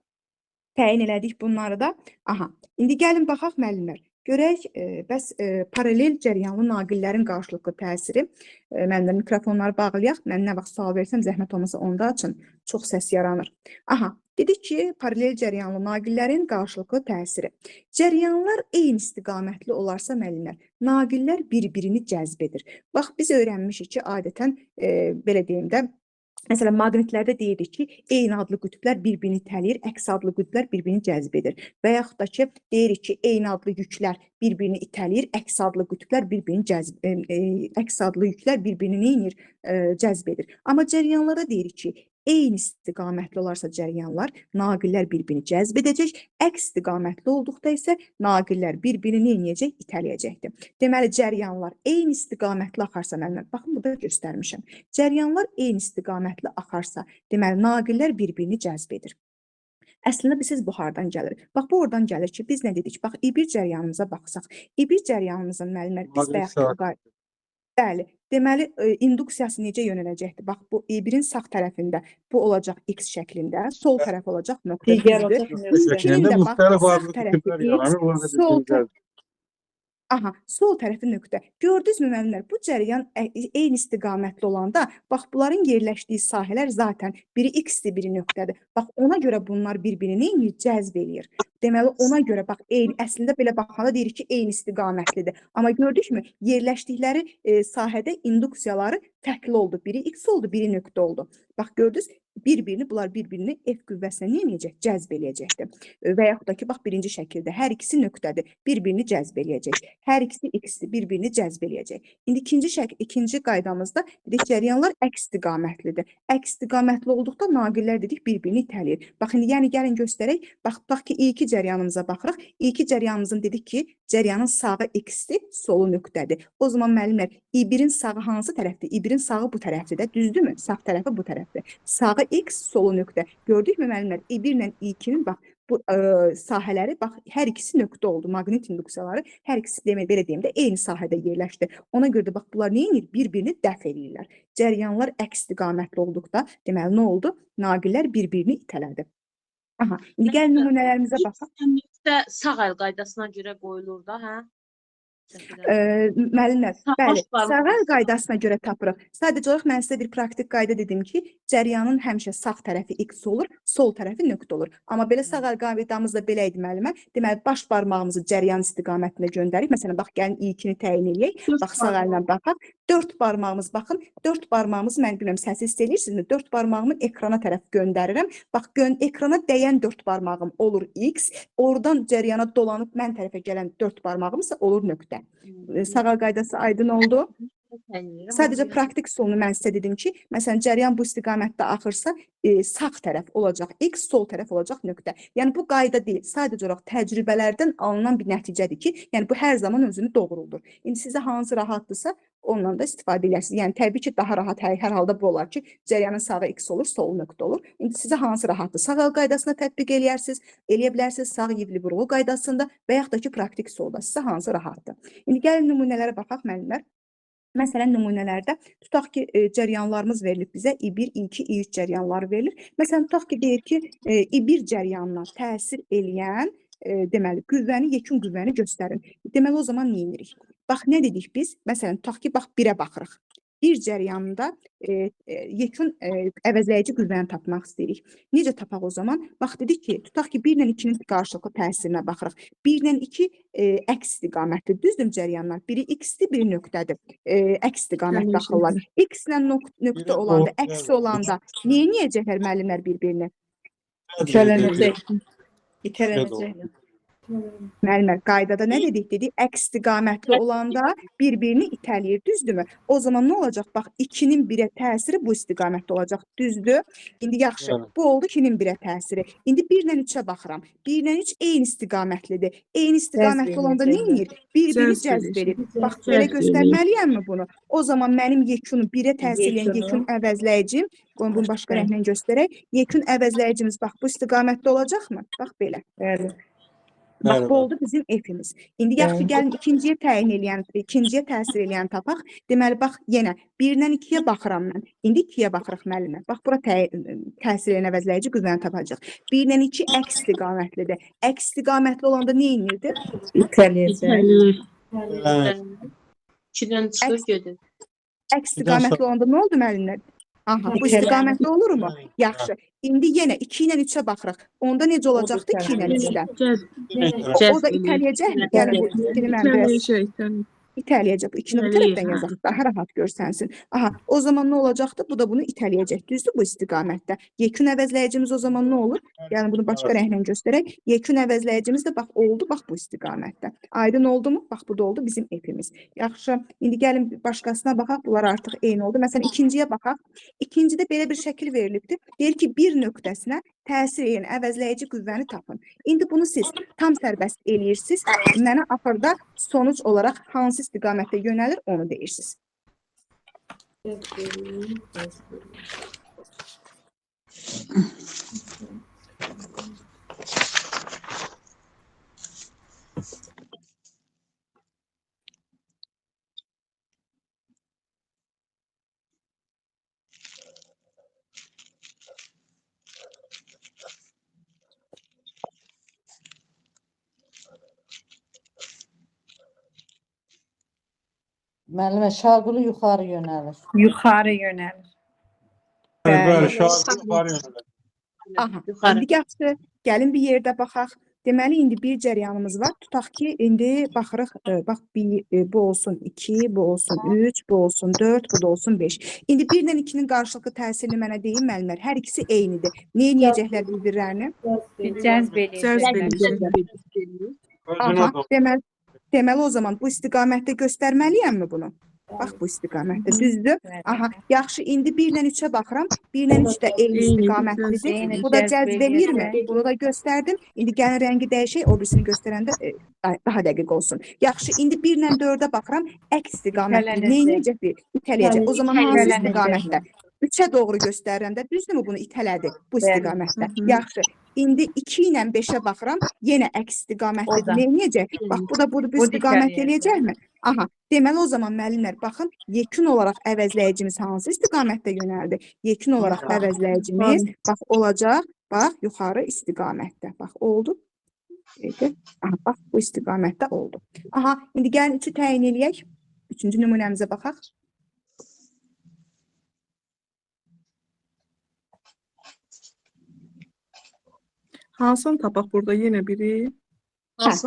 Təyin elədik bunları da. Aha, indi gəlin baxaq müəllimlər. Görək, bəs paralel cəryanlı naqillərin qarşılıqlı təsiri. Müəllimlər, mikrofonları bağlayaq. Mən nə vaxt sual versəm, zəhmət olmasa onu da açın. Çox səs yaranır. Aha, dedik ki, paralel cəryanlı naqillərin qarşılıqlı təsiri. Cəryanlar eyni istiqamətli olarsa müəllimlər, naqillər bir-birini cəzb edir. Bax, biz öyrənmişik ki, adətən, belə deyim də, məsələn, maqnitlərdə deyirik ki, eyni adlı qütblər bir-birini itələyir, əks adlı qütblər bir-birini cəzb edir. Və yaxud da ki, deyirik ki, eyni adlı yüklər bir-birini itələyir, əks adlı qütblər bir-birini cəzb edir. Amma cəryanlara deyirik ki, eyni istiqamətli olarsa cəryanlar, naqillər bir-birini cəzb edəcək, əks istiqamətli olduqda isə naqillər bir-birini eləyəcək, itələyəcəkdir. Deməli, cəryanlar eyni istiqamətli axarsa, müəllimlər, baxın, burada göstərmişəm. Cəryanlar eyni istiqamətli axarsa, deməli, naqillər bir-birini cəzb edir. Əslində, siz bu hardan gəlir? Bax, bu oradan gəlir ki, biz nə dedik? Bax, İbir cəryanımıza baxsaq. İbir cəryanımızın müəllimlər, biz bayaq bəli, deməli, induksiyası necə yönələcəkdir? Bax, bu İbirin sağ tərəfində bu olacaq X şəklində, sol tərəf olacaq nöqtə. Digər olacaq Şəklində müxtəlif adlı qütblər yaranır. Orada sol bir Aha, sol tərəfi nöqtə. Gördünüzmü müəllimlər? Bu cəryan eyni istiqamətli olanda, bax, bunların yerləşdiyi sahələr zaten biri X-dir, biri nöqtədir. Bax, ona görə bunlar bir-birini cəzb eləyir. Deməli, ona görə, bax, əslində belə baxanda deyirik ki, eyni istiqamətlidir. Amma gördükmü, yerləşdikləri sahədə induksiyaları fərqli oldu. Biri X oldu, biri nöqtə oldu. Bax, gördünüz, bunlar bir-birini F qüvvəsinə nə eləyəcək? Cəzb eləyəcəkdir. Və yaxud da ki, bax, birinci şəkildə hər ikisi nöqtədir, bir-birini cəzb eləyəcək. Hər ikisi X-dir, bir-birini cəzb eləyəcək. İndi ikinci qaydamızda dedik, cəryanlar əks istiqamətlidir. Əks istiqamətli olduqda naqillər dedik, bir-birini itələyir. Bax, indi yəni gəlin göstərək. Bax ki, ilk cəryanımıza baxırıq. İlk cəryanımızın dedik ki, cəryanın sağı X-dir, solu nöqtədir. O zaman müəllimlər, İ1-in sağı hansı tərəfdir? İ1-in sağı bu tərəfdir də, düzdürmü? Sağ tərəfi bu tərəfdir. Sağı X, solu nöqtə. Gördükmü müəllimlər? İ1 ilə İ2-nin bax, bu sahələri, bax, hər ikisi nöqtə oldu. Maqnit induksiyaları hər ikisi belə deyim də eyni sahədə yerləşdi. Ona görə də bax, bunlar nə edir? Bir-birini dəf eləyirlər. Cəryanlar əks istiqamətli olduqda, deməli, nə oldu? Naqillər bir-birini itələdi. Aha, indi gəlin nümunələrimizə baxaq. Nöqtə sağ əl qaydasına görə qoyulur da, hə? Müəllimlər, bəli, sağ əl qaydasına görə tapırıq. Sadəcə olaraq mən sizə bir praktik qayda dedim ki, cəryanın həmişə sağ tərəfi X olur, sol tərəfi nöqtə olur. Amma belə sağ əl qaydamızda belə idi müəllimə. Deməli, baş barmağımızı cəryan istiqamətində göndərik. Məsələn, bax, gəlin ilkini təyin eləyək. Bax, sağ əllə baxaq. 4 barmağımız, baxın, 4 barmağımızı mən bilmirəm, səsi hiss eləyirsinizmi? 4 barmağımı ekrana tərəf göndərirəm. Bax, ekrana dəyən 4 barmağım olur X. Oradan cəryana dolanıb mən tərəfə gələn 4 barmağım isə olur nöqtə. Sağ əl qaydası aydın oldu. Sadəcə praktik solunu mən sizə dedim ki, məsələn, cəryan bu istiqamətdə axırsa, sağ tərəf olacaq x, sol tərəf olacaq nöqtə. Yəni bu qayda deyil, sadəcə olaraq təcrübələrdən alınan bir nəticədir ki, yəni bu hər zaman özünü doğruldur. İndi sizə hansı rahatdırsa, ondan da istifadə edərsiniz. Yəni təbii ki, daha rahat hər halda bu olar ki, cəryanın sağı x olur, solu nöqtə olur. İndi sizə hansı rahatdır? Sağ əl qaydasına tətbiq eləyərsiniz, eləyə bilərsiniz sağ yivli vurğu qaydasında və yaxud da ki, praktik solda sizə hansı rahatdır. İndi gəlin nümunələrə baxaq müəllimlər. Məsələn, nümunələrdə tutaq ki, cəryanlarımız verilib bizə I1, I2, I3 cəryanları verilir. Məsələn, tutaq ki, deyir ki, I1 cəryanına təsir eləyən, deməli, qüvvəni, yekun qüvvəni göstərin. Deməli, o zaman nə edirik? Bax, nə dedik biz? Məsələn, tutaq ki, bax, 1-ə baxırıq. Bir cəryanında yekun əvəzləyici qüvvəni tapmaq istəyirik. Necə tapaq o zaman? Bax, dedik ki, tutaq ki, 1 ilə 2-nin qarşılıqlı təsirinə baxırıq. 1 ilə 2 əks istiqamətdir. Düzdür cəryanlar? Biri x-dir, biri nöqtədir. Əks istiqamətdə axırlar. X ilə nöqtə olanda, əksi olanda niyə niyəcəklər müəllimlər bir-birini? İtələnəcək. İtələnəcək. Müəllimlər, qaydada nə dedik? Dedik, əks istiqamətli olanda bir-birini itələyir, düzdürmü? O zaman nə olacaq? Bax, 2-nin 1-ə təsiri bu istiqamətdə olacaq, düzdür? İndi yaxşı, bu oldu 2-nin 1-ə təsiri. İndi 1 ilə 3-ə baxıram. 1 ilə 3 eyni istiqamətlidir. Eyni istiqamətli olanda nə edir? Bir-birini cəzb edir. Bax, belə göstərməliyəmmi bunu? O zaman mənim yekun 1-ə təsir edən yekun əvəzləyicim, bunu başqa rənglə göstərək. Yekun əvəzləyicimiz bax, bu istiqamətdə olacaqmı? Bax, belə. Bax, bu oldu bizim F-imiz. İndi yaxşı, gəlin ikinciyə təyin eləyən, ikinciyə təsir eləyən tapaq. Deməli, bax, yenə 1-dən 2-yə baxıram mən. İndi 2-yə baxırıq müəllimə. Bax, bura təsir eləyən əvəzləyici qüvvəni tapacaq. 1-dən 2 əks istiqamətlidir. Əks istiqamətli olanda nə edirdi? İtələyəcək. 2-dən çıxır gedir. Əks istiqamətli olanda nə oldu müəllimlər? Aha, bu istiqamətli olurmu? Yaxşı. İndi yenə 2 ilə 3-ə baxırıq. Onda necə olacaqdı 2 ilə 3-də? O da itələyəcəkmi? Yəni bu ikini mən biraz itələyəcək. Bu ikini bu tərəfdən yazaq. Daha rahat görsənsin. Aha, o zaman nə olacaqdı? Bu da bunu itələyəcək. Düzdür bu istiqamətdə. Yekun əvəzləyicimiz o zaman nə olur? Yəni bunu başqa rənglə göstərək. Yekun əvəzləyicimiz də bax oldu, bax bu istiqamətdə. Aydın oldu mu? Bax bu da oldu bizim F-imiz. Yaxşı. İndi gəlin başqasına baxaq. Bunlar artıq eyni oldu. Məsələn, ikinciyə baxaq. İkincidə belə bir şəkil verilibdir. Deyir ki, bir nöqtəsinə təsir edən əvəzləyici qüvvəni tapın. İndi bunu siz tam sərbəst eləyirsiniz. Mənə axırda sonuc olaraq hansı istiqamətə yönəlir, onu deyirsiniz. Müəllimə, şaquli yuxarı yönəlir. Yuxarı yönəlir. Bəli, şaquli yuxarı yönəlir. Aha, indi yaxşı, gəlin bir yerdə baxaq. Deməli, indi bir cəryanımız var. Tutaq ki, indi baxırıq, bax, bu olsun 2, bu olsun 3, bu olsun 4, bu da olsun 5. İndi 1 ilə 2-nin qarşılıqlı təsirini mənə deyin, müəllimlər. Hər ikisi eynidir. Nə edəcəklər bir-birlərini? Cəzb eləyəcək. Aha, deməli o zaman bu istiqamətdə göstərməliyəmmi bunu? Bax, bu istiqamətdə, düzdür? Aha, yaxşı, indi 1 ilə 3-ə baxıram. 1 ilə 3 də eyni istiqamətlidir. Bu da cəzb eləyirmi? Bunu da göstərdim. İndi gəlin rəngi dəyişək, o birisini göstərəndə daha dəqiq olsun. Yaxşı, indi 1 ilə 4-ə baxıram. Əks istiqamətli. Nə edəcək? İtələyəcək. O zaman hansı istiqamətdə? 3-ə doğru göstərirəndə, düzdürmü bunu itələdi bu istiqamətdə? Yaxşı, indi 2 ilə 5-ə baxıram, yenə əks istiqamətlidir. Nə edəcək? Bax, bu da bu istiqamət eləyəcəkmi? Aha, deməli o zaman müəllimlər, baxın, yekun olaraq əvəzləyicimiz hansı istiqamətdə yönəldi? Yekun olaraq əvəzləyicimiz, bax, olacaq, bax, yuxarı istiqamətdə. Bax, oldu. Aha, bax, bu istiqamətdə oldu. Aha, indi gəlin 3-ü təyin eləyək. 3-cü nümunəmizə baxaq. Hansını tapaq burada yenə biri?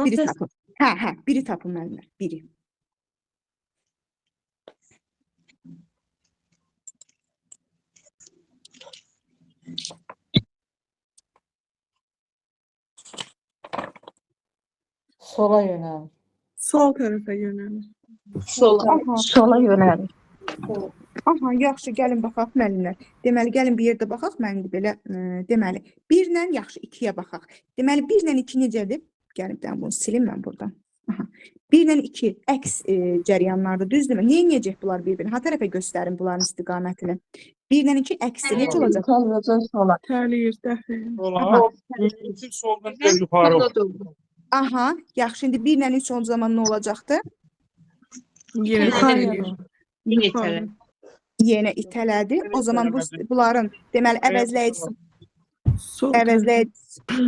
Biri tapın. Biri tapın müəllimlər, biri. Sola yönəlir. Sol tərəfə yönəlir. Sola. Sola yönəlir. Aha, yaxşı, gəlin baxaq müəllimlər. Deməli, gəlin bir yerdə baxaq. Mən indi belə, deməli, 1 ilə yaxşı 2-yə baxaq. Deməli, 1 ilə 2 necədir? Gəlin bir dənə bunu silim mən buradan. Aha. 1 ilə 2 əks cəryanlardır, düzdürmü? Niyə inəcək bunlar bir-birinə? Ha tərəfə göstərin bunların istiqamətini. 1 ilə 2 əksi necə olacaq? Təliyir, dəxil. Ola, o soldan biraz yuxarı olur. Aha, yaxşı, indi 1 ilə 3 olduğu zaman nə olacaqdı? Yenə təliyir. Yuxarı. Yenə itələdi. O zaman bunların deməli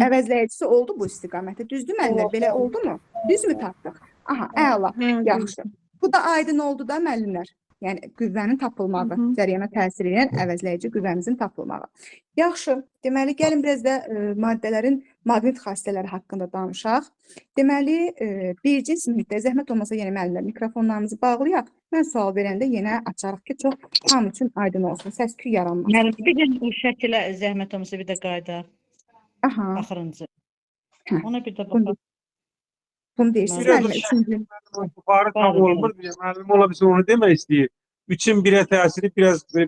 əvəzləyicisi oldu bu istiqamətdə. Düzdür müəllimlər? Belə oldu mu? Düzmü tapdıq? Aha, əla. Yaxşı. Bu da aydın oldu da müəllimlər. Yəni qüvvənin tapılmağı, cərəyana təsir edən əvəzləyici qüvvəmizin tapılmağı. Yaxşı. Deməli, gəlin biraz da maddələrin maqnit xassələri haqqında danışaq. Deməli, bir cins mühitdə zəhmət olmasa yenə müəllimlər mikrofonlarımızı bağlayaq. Mən sual verəndə yenə açarıq ki, çox tam üçün aydın olsun. Səs-küy yaranmasın. Müəllim, bir gün bu şəkilə zəhmət olmasa bir də qayda. Aha. Axırıncı. Hə. Ona bir də baxaq. Bunu deyirsiniz Biraz müəllimlər. Üçüncü. Yuxarı tam olmur. Müəllim ola bilsin onu demək istəyir. 3-ün 1-ə təsiri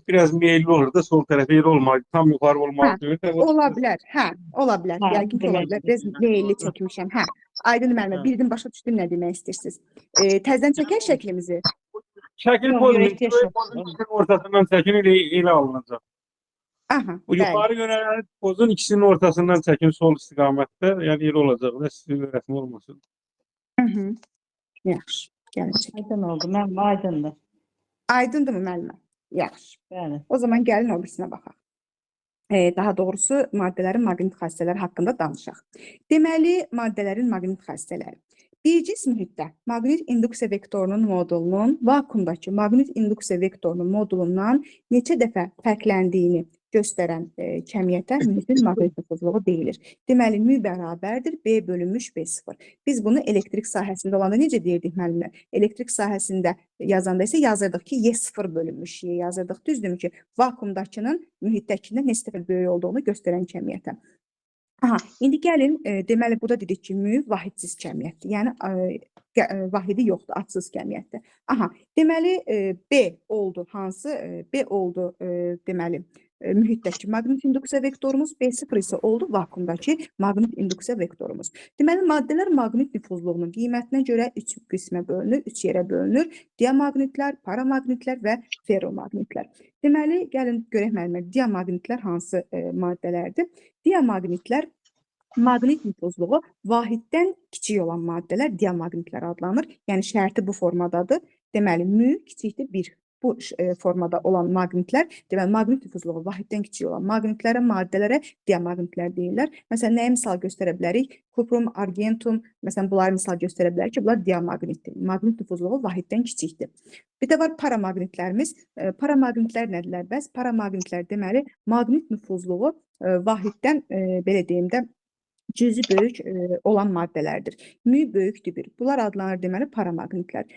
biraz meyilli olur da sol tərəfə yer olmalı. Tam yuxarı olmalı deyir. Ola bilər. Hə, ola bilər. Hə, Yəqin ki, ola bilər. Biraz meyilli çəkmişəm. Hə. Aydın müəllimə, bildim, başa düşdüm nə demək istəyirsiniz. Təzədən çəkək şəklimizi. Şəkil pozun, ortasından çəkin elə alınacaq. Aha, Bu yuxarı yönələn pozun ikisinin ortasından çəkin sol istiqamətdə, yəni elə olacaq. Və sizin rəsmi olmasın. Yaxşı. Gəlin çək. Aydın oldu. Müəllim, aydındır. Aydındır mı müəllimə? Yaxşı. Bəli. O zaman gəlin o birisinə baxaq. Daha doğrusu maddələrin maqnit xassələri haqqında danışaq. Deməli, maddələrin maqnit xassələri. Bir cins mühitdə maqnit induksiya vektorunun modulunun vakuumdakı maqnit induksiya vektorunun modulundan neçə dəfə fərqləndiyini göstərən kəmiyyətə mühitin maqnit nüfuzluğu deyilir. Deməli, mü bərabərdir B bölünmüş B0. Biz bunu elektrik sahəsində olanda necə deyirdik müəllimlər? Elektrik sahəsində yazanda isə yazırdıq ki, Y0 bölünmüş Y yazırdıq. Düzdürmü ki, vakuumdakının mühitdəkindən neçə dəfə böyük olduğunu göstərən kəmiyyətə. Aha, indi gəlin, deməli, burada dedik ki, mü vahidsiz kəmiyyətdir. Yəni, vahidi yoxdur, adsız kəmiyyətdir. Aha, deməli, B oldu, hansı? B oldu, deməli, mühitdəki maqnit induksiya vektorumuz, B0 isə oldu vakuumdakı maqnit induksiya vektorumuz. Deməli, maddələr maqnit nüfuzluğunun qiymətinə görə 3 qismə bölünür, 3 yerə bölünür. Diamaqnitlər, paramaqnitlər və ferromaqnitlər. Deməli, gəlin görək müəllimlər, diamaqnitlər hansı maddələrdir? Diamaqnitlər maqnit nüfuzluğu vahiddən kiçik olan maddələr diamaqnitlər adlanır. Yəni, şərti bu formadadır. Deməli, mü kiçikdir 1. Bu formada olan maqnitlər, deməli, maqnit nüfuzluğu vahiddən kiçik olan maqnitlərə, maddələrə diamaqnitlər deyirlər. Məsələn, nəyə misal göstərə bilərik? Kuprum, argentum, məsələn, bunları misal göstərə bilərik ki, bunlar diamaqnitdir. Maqnit nüfuzluğu vahiddən kiçikdir. Bir də var paramaqnitlərimiz. Paramaqnitlər nədirlər? Bəs paramaqnitlər deməli, maqnit nüfuzluğu vahiddən, belə deyim də, cüzi böyük olan maddələrdir. Mü böyükdür 1. Bunlar adlanır deməli paramaqnitlər.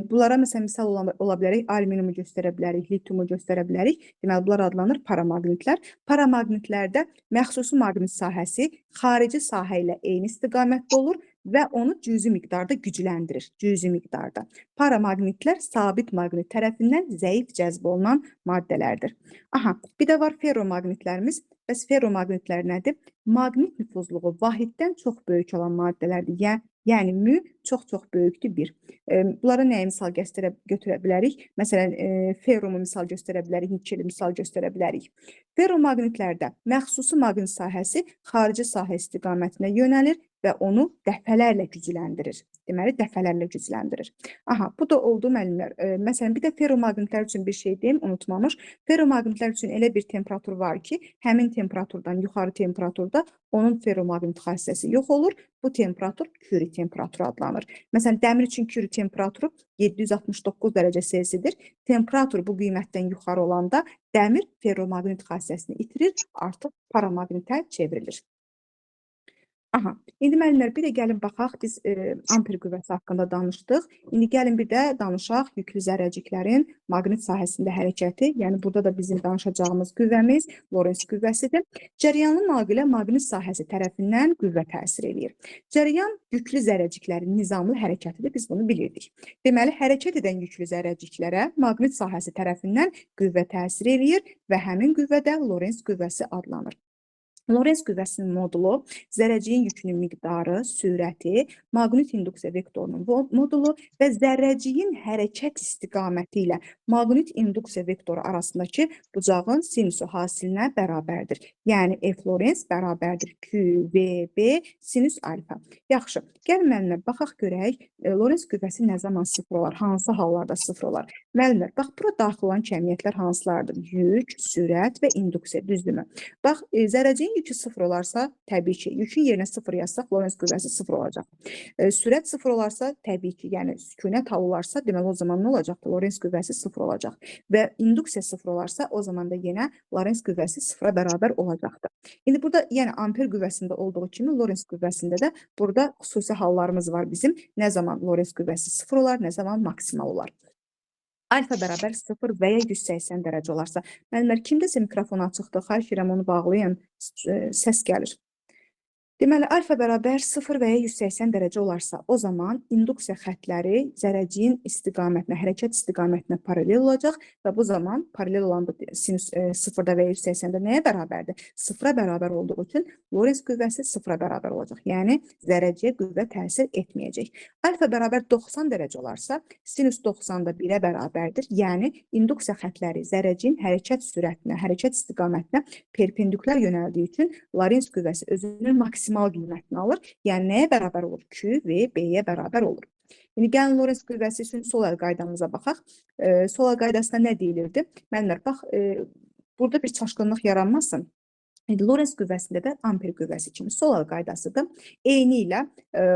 Bunlara məsələn misal ola bilərik, alüminiumu göstərə bilərik, litiumu göstərə bilərik. Deməli bunlar adlanır paramaqnitlər. Paramaqnitlərdə məxsusi maqnit sahəsi xarici sahə ilə eyni istiqamətdə olur və onu cüzi miqdarda gücləndirir. Cüzi miqdarda. Paramaqnitlər sabit maqnit tərəfindən zəif cəzb olunan maddələrdir. Aha, bir də var ferromaqnitlərimiz. Bəs ferromaqnitlər nədir? Maqnit nüfuzluğu vahiddən çox böyük olan maddələrdir. Yəni, mü çox-çox böyükdür 1. Bunlara nəyə misal götürə bilərik? Məsələn, ferromu misal göstərə bilərik, nikeli misal göstərə bilərik. Ferromaqnitlərdə məxsusi maqnit sahəsi xarici sahə istiqamətinə yönəlir və onu dəfələrlə gücləndirir. Deməli, dəfələrlə gücləndirir. Aha, bu da oldu müəllimlər. Məsələn, bir də ferromaqnitlər üçün bir şey deyim, unutmamış. Ferromaqnitlər üçün elə bir temperatur var ki, həmin temperaturdan yuxarı temperaturda onun ferromaqnit xassəsi yox olur. Bu temperatur Curie temperaturu adlanır. Məsələn, dəmir üçün Curie temperaturu 769 dərəcə Selsidir. Temperatur bu qiymətdən yuxarı olanda dəmir ferromaqnit xassəsini itirir, artıq paramaqnitə çevrilir. Aha. İndi müəllimlər bir də gəlin baxaq, biz amper qüvvəsi haqqında danışdıq. İndi gəlin bir də danışaq yüklü zərrəciklərin maqnit sahəsində hərəkəti. Yəni burada da bizim danışacağımız qüvvəmiz Lorentz qüvvəsidir. Cəryanlı naqilə maqnit sahəsi tərəfindən qüvvə təsir eləyir. Cəryan yüklü zərrəciklərin nizamlı hərəkətidir, biz bunu bilirdik. Deməli, hərəkət edən yüklü zərrəciklərə maqnit sahəsi tərəfindən qüvvə təsir eləyir və həmin qüvvə də Lorentz qüvvəsi adlanır. Lorentz qüvvəsinin modulu zərrəciyin yükünün miqdarı, sürəti, maqnit induksiya vektorunun modulu və zərrəciyin hərəkət istiqaməti ilə maqnit induksiya vektoru arasındakı bucağın sinusu hasilinə bərabərdir. Yəni F Lorentz bərabərdir QVB sinus alfa. Yaxşı, gəlin müəllimlər baxaq görək Lorentz qüvvəsi nə zaman sıfır olar, hansı hallarda sıfır olar? Müəllimlər, bax bura daxil olan kəmiyyətlər hansılardır? Yük, sürət və induksiya, düzdürmü? Bax, zərrəciyin yükü sıfır olarsa, təbii ki, yükün yerinə sıfır yazsaq, Lorentz qüvvəsi sıfır olacaq. Sürət sıfır olarsa, təbii ki, yəni sükunət hal olarsa, deməli o zaman nə olacaqdır? Lorentz qüvvəsi sıfır olacaq. Və induksiya sıfır olarsa, o zaman da yenə Lorentz qüvvəsi sıfıra bərabər olacaqdır. İndi burada, yəni amper qüvvəsində olduğu kimi, Lorentz qüvvəsində də burada xüsusi hallarımız var bizim. Nə zaman Lorentz qüvvəsi sıfır olar, nə zaman maksimal olar. Alfa bərabər 0 və ya 180 dərəcə olarsa. Müəllimlər, kimdəsə mikrofonu açıqdır, xahiş edirəm onu bağlayın, səs gəlir. Deməli, alfa bərabər 0 və ya 180 dərəcə olarsa, o zaman induksiya xətləri zərrəciyin istiqamətinə, hərəkət istiqamətinə paralel olacaq və bu zaman paralel olan sinus 0-da və ya 180-də nəyə bərabərdir? 0-a bərabər olduğu üçün Lorentz qüvvəsi 0-a bərabər olacaq. Yəni, zərrəciyə qüvvə təsir etməyəcək. Alfa bərabər 90 dərəcə olarsa, sinus 90-da 1-ə bərabərdir. Yəni, induksiya xətləri zərrəciyin hərəkət sürətinə, hərəkət istiqamətinə perpendikular yönəldiyi üçün Lorentz qüvvəsi özünün maksimal qiymətini alır. Yəni, nəyə bərabər olur? Q və B-yə bərabər olur. Yəni, gəlin Lorentz qüvvəsi üçün sol əl qaydamıza baxaq. Sol əl qaydasında nə deyilirdi? Müəllimlər, bax, burada bir çaşqınlıq yaranmasın. Lorentz qüvvəsində də amper qüvvəsi kimi sol əl qaydasıdır. Eyni ilə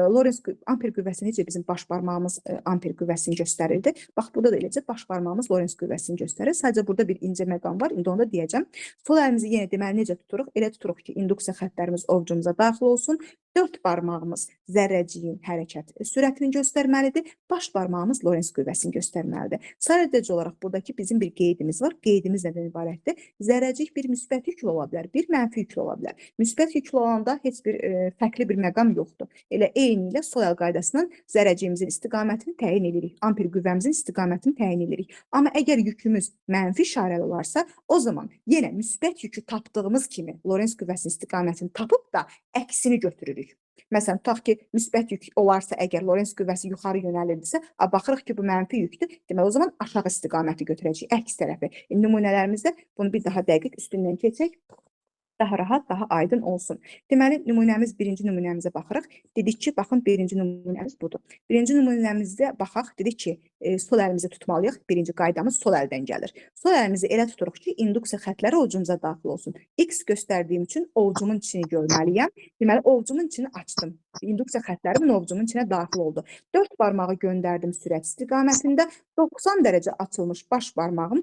Lorentz amper qüvvəsi necə bizim baş barmağımız amper qüvvəsini göstərirdi. Bax, burada da eləcə baş barmağımız Lorentz qüvvəsini göstərir. Sadəcə burada bir incə məqam var. İndi onu da deyəcəm. Sol əlimizi yenə deməli necə tuturuq? Elə tuturuq ki, induksiya xətlərimiz ovcumuza daxil olsun. 4 barmağımız zərrəciyin hərəkət sürətini göstərməlidir. Baş barmağımız Lorentz qüvvəsini göstərməlidir. Sadəcə olaraq buradakı bizim bir qeydimiz var. Qeydimiz nədən ibarətdir? Zərrəcik bir müsbət yüklü ola bilər, bir mənfi yüklü ola bilər. Müsbət yüklü olanda heç bir fərqli bir məqam yoxdur. Elə eyni ilə sol əl qaydasının zərrəciyimizin istiqamətini təyin edirik. Amper qüvvəmizin istiqamətini təyin edirik. Amma əgər yükümüz mənfi işarəli olarsa, o zaman yenə müsbət yükü tapdığımız kimi Lorentz qüvvəsinin istiqamətini tapıb da əksini götürürük. Məsələn, tutaq ki, müsbət yük olarsa, əgər Lorentz qüvvəsi yuxarı yönəlirdirsə, baxırıq ki, bu mənfi yükdür. Deməli, o zaman aşağı istiqaməti götürəcək, əks tərəfi. Nümunələrimizdə bunu bir daha dəqiq üstündən keçək. Daha rahat, daha aydın olsun. Deməli, nümunəmiz birinci nümunəmizə baxırıq. Dedik ki, baxın, birinci nümunəmiz budur. Birinci nümunəmizdə baxaq, dedik ki, sol əlimizi tutmalıyıq. Birinci qaydamız sol əldən gəlir. Sol əlimizi elə tuturuq ki, induksiya xətləri ovcumuza daxil olsun. X göstərdiyim üçün ovcumun içini görməliyəm. Deməli, ovcumun içini açdım. İnduksiya xətləri ovcumun içinə daxil oldu. 4 barmağı göndərdim sürət istiqamətində. 90 dərəcə açılmış baş barmağım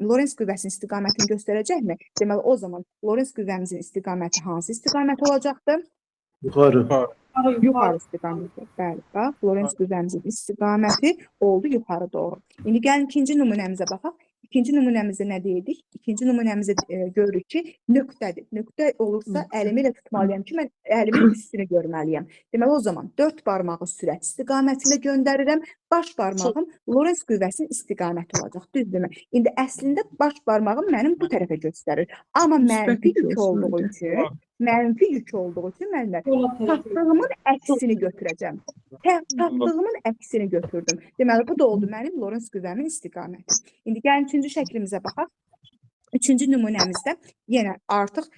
Lorentz qüvvəsinin istiqamətini göstərəcəkmi? Deməli, o zaman Lorentz qüvvəmizin istiqaməti hansı istiqamət olacaqdır? Yuxarı. Yuxarı istiqaməti. Bəli, bax, Lorentz qüvvəmizin istiqaməti oldu yuxarı doğru. İndi gəlin ikinci nümunəmizə baxaq. İkinci nümunəmizdə nə deyirik? İkinci nümunəmizdə görürük ki, nöqtədir. Nöqtə olursa əlimi ilə tutmalıyam ki, mən əlimin üstünü görməliyəm. Deməli, o zaman 4 barmağı sürət istiqamətində göndərirəm. Baş barmağım Lorentz qüvvəsinin istiqaməti olacaq. Düzdürmü? İndi əslində baş barmağım mənim bu tərəfə göstərir. Amma mənfi yük olduğu üçün, müəllimlər, tapdığımın əksini götürəcəm. Tapdığımın əksini götürdüm. Deməli, bu da oldu mənim Lorentz qüvvəmin istiqaməti. İndi gəlin üçüncü şəklimizə baxaq. Üçüncü nümunəmizdə yenə artıq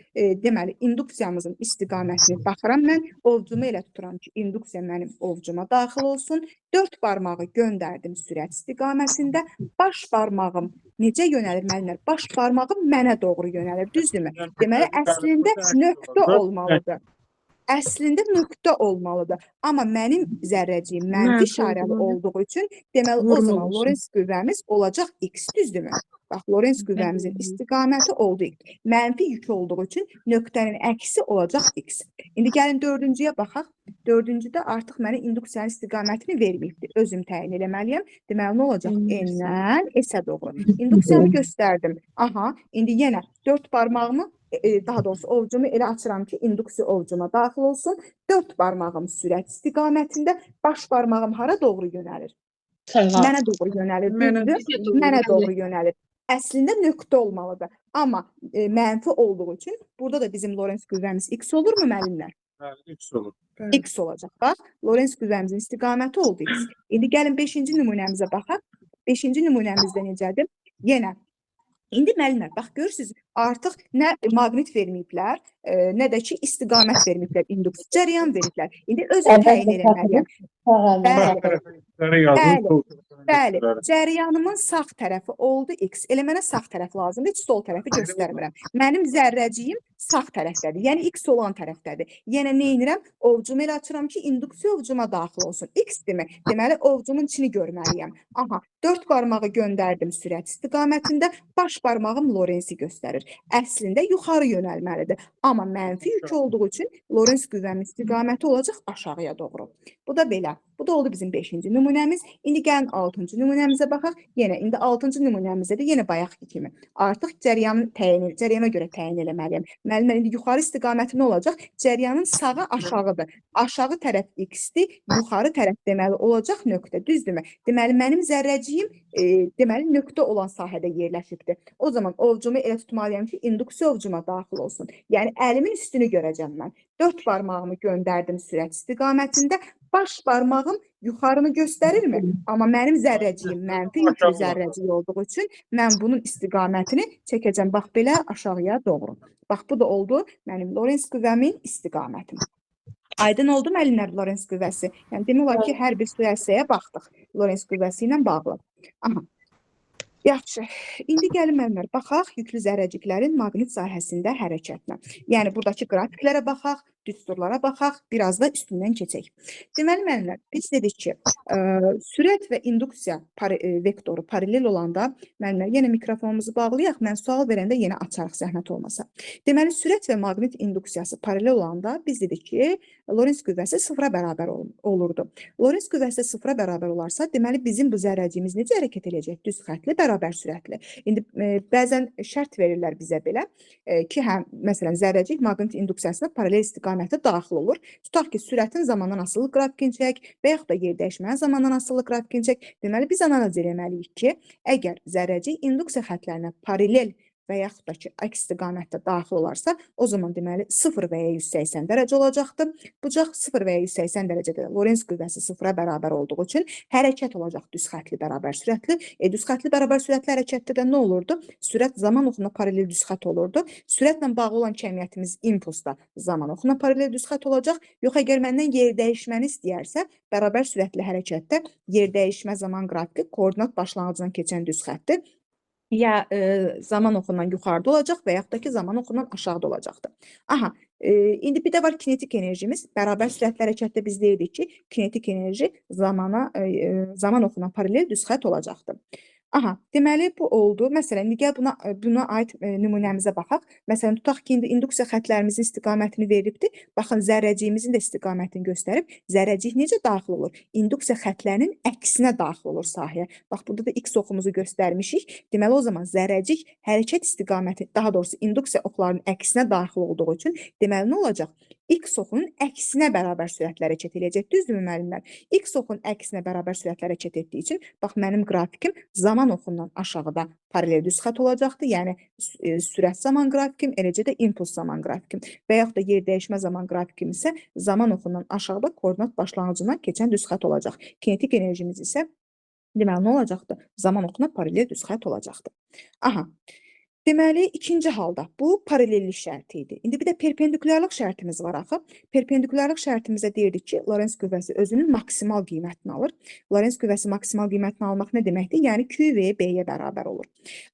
deməli induksiyamızın istiqamətini baxıram mən. Ovcumu elə tuturam ki, induksiya mənim ovcuma daxil olsun. 4 barmağı göndərdim sürət istiqamətində. Baş barmağım necə yönəlir müəllimlər? Baş barmağım mənə doğru yönəlir, düzdürmü? Deməli, əslində nöqtə olmalıdır. əslində nöqtə olmalıdır. Amma mənim zərrəciyim mənfi Mənfi işarəli olduğuna olduğu üçün deməli o vurma zaman olsun. Lorentz qüvvəmiz olacaq x, düzdürmü? Bax, Lorentz qüvvəmizin istiqaməti oldu x. Mənfi yük olduğu üçün nöqtənin əksi olacaq x. İndi gəlin dördüncüyə baxaq. Dördüncüdə artıq mənə induksiyanın istiqamətini verməyibdir. Özüm təyin eləməliyəm. Deməli, nə olacaq? N-dən S-ə doğru. İnduksiyamı göstərdim. Aha, indi yenə 4 barmağımı, daha doğrusu ovcumu elə açıram ki, induksiya ovcuma daxil olsun. 4 barmağım sürət istiqamətində, baş barmağım hara doğru yönəlir? Mənə doğru yönəlir, düzdür? Mənə doğru yönəlir. Əslində nöqtə olmalıdır. Amma mənfi olduğu üçün burada da bizim Lorentz qüvvəmiz x olurmu müəllimlər? X olur. X olacaq. Bax, Lorentz qüvvəmizin istiqaməti oldu x. İndi gəlin 5-ci nümunəmizə baxaq. 5-ci nümunəmizdə necədir? Yenə. İndi müəllimlər, bax görürsünüz, artıq nə maqnit verməyiblər, nə də ki istiqamət verməyiblər, induks cəryan veriblər. İndi özüm təyin eləməliyəm. Bəli, cəryanımın sağ tərəfi oldu x. Elə mənə sağ tərəf lazımdır, heç sol tərəfi göstərmirəm. Mənim zərrəciyim sağ tərəfdədir, yəni x olan tərəfdədir. Yenə nə edirəm? Ovcumu elə açıram ki, induksiya ovcuma daxil olsun. X demək, deməli ovcumun içini görməliyəm. Aha, 4 barmağı göndərdim sürət istiqamətində, baş barmağım Lorenzi göstərir. Əslində yuxarı yönəlməlidir. Amma mənfi yük olduğu üçün Lorentz qüvvəmin istiqaməti olacaq aşağıya doğru. Bu da belə. Bu da oldu bizim 5-ci nümunəmiz. İndi gəlin 6-cı nümunəmizə baxaq. Yenə indi 6-cı nümunəmizdə də yenə bayaqki kimi. Artıq cəryanə görə təyin eləməliyəm. Müəllimlər, indi yuxarı istiqaməti nə olacaq? Cəryanın sağı aşağıdır. Aşağı tərəf x-dir, yuxarı tərəf deməli olacaq nöqtə, düzdürmü? Deməli, mənim zərrəciyim deməli nöqtə olan sahədə yerləşibdir. O zaman ovcumu elə tutmalıyam ki, induksiya ovcuma daxil olsun. Yəni, əlimin üstünü görəcəm mən. 4 barmağımı göndərdim sürət istiqamətində. Baş barmağım yuxarını göstərirmi? Amma mənim zərrəciyim mənfi yüklü zərrəciyi olduğu üçün mən bunun istiqamətini çəkəcəm. Bax, belə aşağıya doğru. Bax, bu da oldu mənim Lorentz qüvvəmin istiqamətim. Aydın oldu müəllimlər Lorentz qüvvəsi. Yəni, demək olar ki, hər bir sualsiyaya baxdıq Lorentz qüvvəsi ilə bağlı. Aha. Yaxşı, indi gəlin müəllimlər, baxaq yüklü zərrəciklərin maqnit sahəsində hərəkətinə. Yəni, buradakı qrafiklərə baxaq, düsturlara baxaq, biraz da üstündən keçək. Deməli, müəllimlər, biz dedik ki, sürət və induksiya vektoru paralel olanda, müəllimlər, yenə mikrofonumuzu bağlayaq, mən sual verəndə yenə açarıq zəhmət olmasa. Deməli, sürət və maqnit induksiyası paralel olanda, biz dedik ki, Lorentz qüvvəsi sıfıra bərabər olurdu. Lorentz qüvvəsi sıfıra bərabər olarsa, deməli, bizim bu zərrəciyimiz necə hərəkət edəcək? Düz xətli, bərabər sürətli. İndi, bəzən şərt verirlər bizə belə ki, həm, məsələn, zərrəcik maqnit induksiyasına paralel istiqamətə daxil olur. Tutaq ki, sürətin zamandan asılı qrafikini çək və yaxud da yer dəyişmənin zamandan asılı qrafikini çək. Deməli, biz analiz etməliyik ki, əgər zərrəcik induksiya xətlərinə paralel və yaxud da ki, əks istiqamətdə daxil olarsa, o zaman deməli 0 və ya 180 dərəcə olacaqdır. Bucaq 0 və ya 180 dərəcədə Lorentz qüvvəsi sıfıra bərabər olduğu üçün hərəkət olacaq düz xətli bərabər sürətli. Düz xətli bərabər sürətli hərəkətdə də nə olurdu? Sürət zaman oxuna paralel düz xət olurdu. Sürətlə bağlı olan kəmiyyətimiz impulsda zaman oxuna paralel düz xət olacaq. Yox, əgər məndən yer dəyişməni istəyərsə, bərabər sürətli hərəkətdə yer dəyişmə zaman qrafiki koordinat başlanğıcından keçən düz xətdir. Ya zaman oxundan yuxarıda olacaq və yaxud da ki, zaman oxundan aşağıda olacaqdır. Aha, indi bir də var kinetik enerjimiz. Bərabər sürətli hərəkətdə biz deyirik ki, kinetik enerji zaman oxundan paralel düz xət olacaqdır. Aha, deməli bu oldu. Məsələn, gəl buna aid nümunəmizə baxaq. Məsələn, tutaq ki, indi induksiya xətlərimizin istiqamətini veribdir. Baxın, zərrəciyimizin də istiqamətini göstərib. Zərrəcik necə daxil olur? Induksiya xətlərinin əksinə daxil olur sahəyə. Bax, burada da x oxumuzu göstərmişik. Deməli, o zaman zərrəcik hərəkət istiqaməti, daha doğrusu induksiya oxlarının əksinə daxil olduğu üçün, deməli, nə olacaq? X oxunun əksinə bərabər sürətlə hərəkət edəcək. Düzdürmü müəllimlər? X oxunun əksinə bərabər sürətlə hərəkət etdiyi üçün, bax, mənim qrafikim zaman oxundan aşağıda paralel düz xət olacaqdır. Yəni, sürət zaman qrafikim, eləcə də impuls zaman qrafikim və yaxud da yer dəyişmə zaman qrafikim isə zaman oxundan aşağıda koordinat başlanğıcından keçən düz xət olacaq. Kinetik enerjimiz isə deməli, nə olacaqdır? Zaman oxuna paralel düz xət olacaqdır. Aha. Deməli, ikinci halda bu paralellik şərti idi. İndi bir də perpendikulyarlıq şərtimiz var axı. Perpendikulyarlıq şərtimizə deyirdik ki, Lorentz qüvvəsi özünün maksimal qiymətini alır. Lorentz qüvvəsi maksimal qiymətini almaq nə deməkdir? Yəni, Q və B-yə bərabər olur.